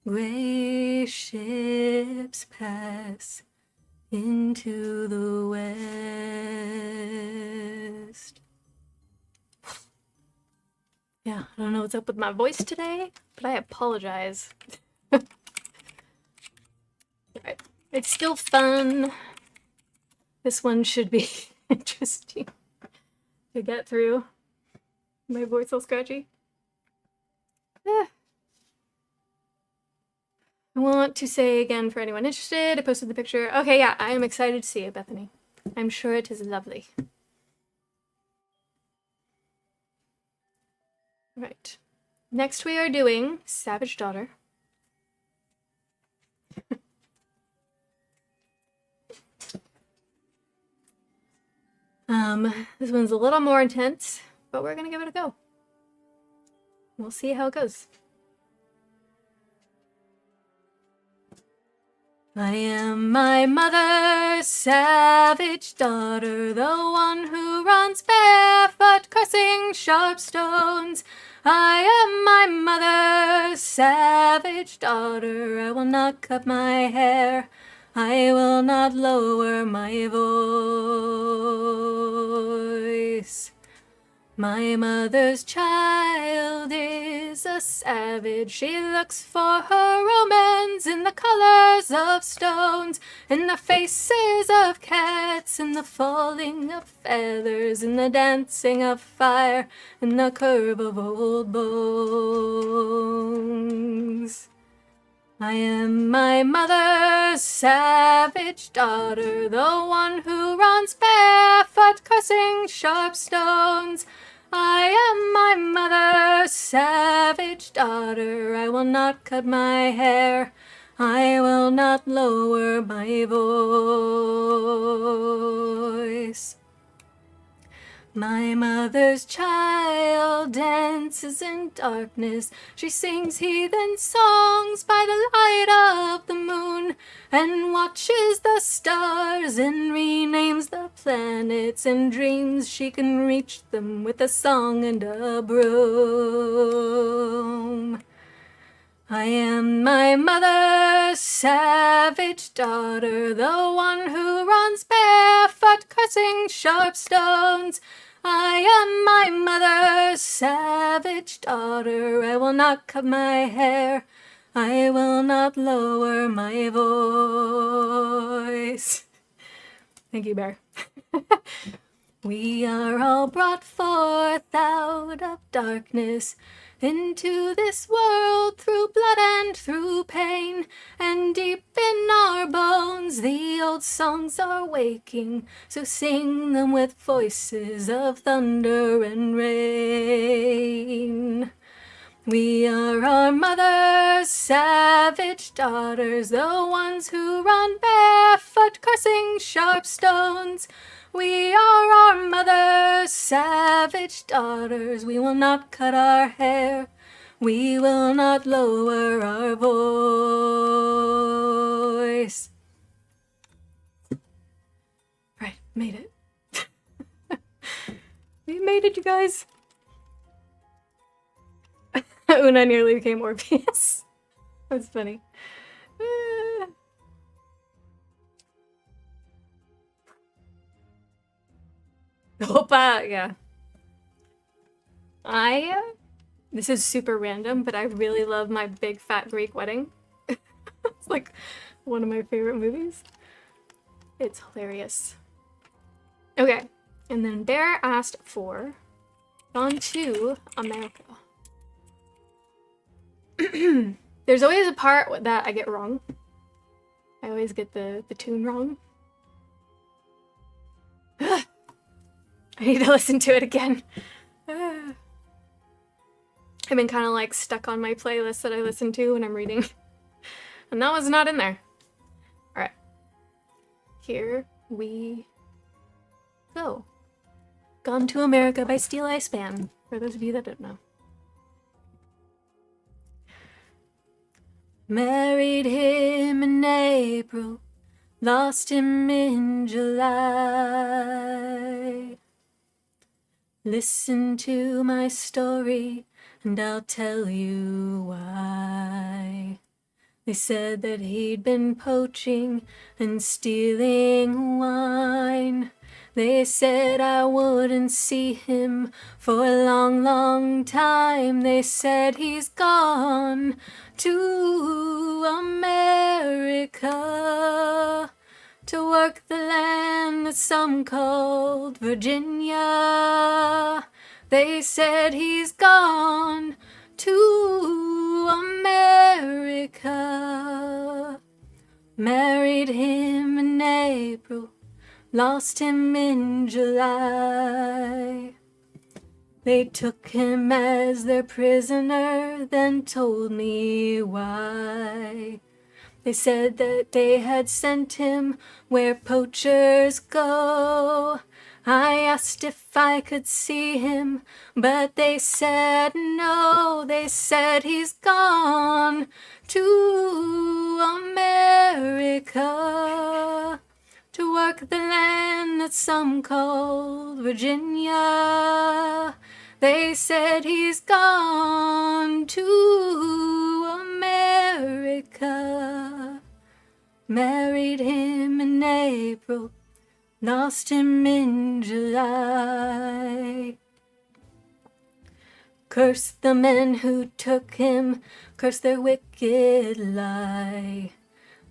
gray ships pass into the west. Yeah, I don't know what's up with my voice today, but I apologize. Right. It's still fun. This one should be interesting to get through. My voice all scratchy. I want to say again for anyone interested, I posted the picture. Okay, yeah, I am excited to see it, Bethany. I'm sure it is lovely. Right. Next we are doing Savage Daughter. This one's a little more intense, but we're gonna give it a go. We'll see how it goes. I am my mother's savage daughter, the one who runs barefoot, cursing sharp stones. I am my mother's savage daughter, I will not cut my hair, I will not lower my voice. My mother's child is a savage. She looks for her romance in the colors of stones, in the faces of cats, in the falling of feathers, in the dancing of fire, in the curve of old bones. I am my mother's savage daughter, the one who runs barefoot, cursing sharp stones. I am my mother's savage daughter, I will not cut my hair, I will not lower my voice. My mother's child dances in darkness. She sings heathen songs by the light of the moon, and watches the stars and renames the planets, and dreams she can reach them with a song and a broom. I am my mother's savage daughter, the one who runs barefoot, cursing sharp stones. I am my mother's savage daughter, I will not cut my hair, I will not lower my voice. Thank you, Bear. We are all brought forth out of darkness into this world through blood and through pain, and deep in our bones the old songs are waking, so sing them with voices of thunder and rain. We are our mother's savage daughters, the ones who run barefoot, cursing sharp stones. We are our mother's savage daughters, we will not cut our hair, we will not lower our voice. Right, made it. We made it, you guys. Oonagh nearly became Orpheus. That's funny. Opa, yeah. This is super random, but I really love My Big Fat Greek Wedding. It's like one of my favorite movies. It's hilarious. Okay, and then Bear asked for Gone to America. There's always a part that I get wrong. I always get the tune wrong. I need to listen to it again. I've been kind of like stuck on my playlist that I listen to when I'm reading. And that was not in there. Alright. Here we go. Gone to America by Steel Eye Span, for those of you that don't know. Married him in April, lost him in July. Listen to my story and I'll tell you why. They said that he'd been poaching and stealing wine. They said I wouldn't see him for a long, long time. They said he's gone to America to work the land that some called Virginia. They said he's gone to America. Married him in April, lost him in July. They took him as their prisoner, then told me why. They said that they had sent him where poachers go. I asked if I could see him, but they said no. They said he's gone to America to work the land that some called Virginia. They said he's gone to America. Married him in April, lost him in July. Curse the men who took him, curse their wicked lie.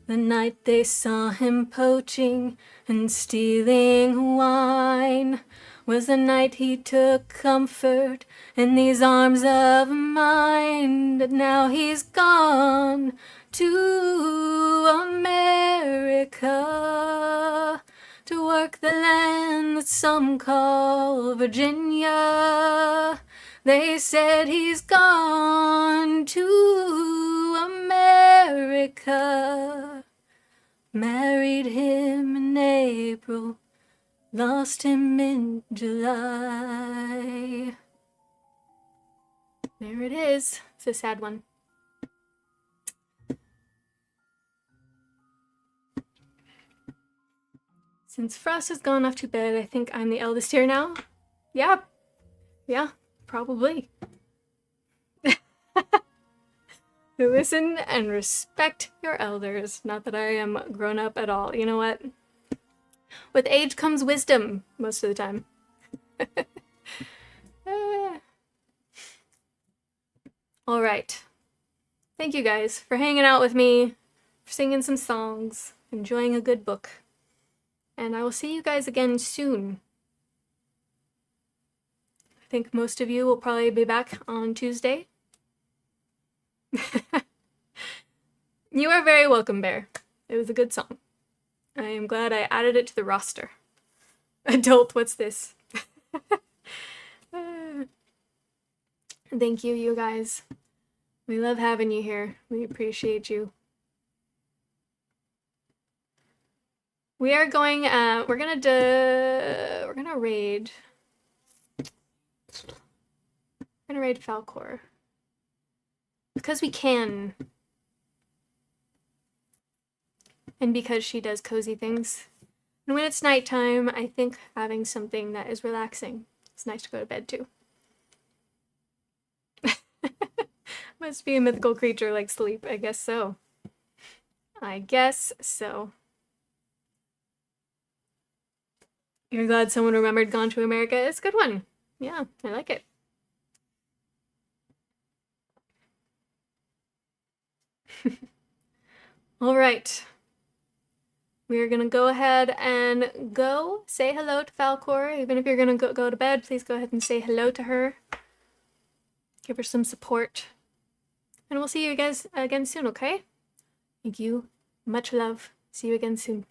The night they saw him poaching and stealing wine was the night he took comfort in these arms of mine. But now he's gone to America to work the land that some call Virginia. They said he's gone to America. Married him in April, lost him in July. There it is. It's a sad one. Since Frost has gone off to bed, I think I'm the eldest here now. Yeah, probably. Listen and respect your elders. Not that I am grown up at all. You know what? With age comes wisdom, most of the time. All right. Thank you guys for hanging out with me, for singing some songs, enjoying a good book. And I will see you guys again soon. I think most of you will probably be back on Tuesday. You are very welcome, Bear. It was a good song. I am glad I added it to the roster. Adult, what's this? Thank you, you guys. We love having you here. We appreciate you. We are going, we're gonna raid. We're gonna raid Falcor. Because we can. And because she does cozy things. And when it's nighttime, I think having something that is relaxing. It's nice to go to bed too. Must be a mythical creature like sleep. I guess so. I guess so. You're glad someone remembered Gone to America? It's a good one. Yeah, I like it. All right. We're going to go ahead and go say hello to Falcor. Even if you're going to go to bed, please go ahead and say hello to her. Give her some support. And we'll see you guys again soon, okay? Thank you. Much love. See you again soon.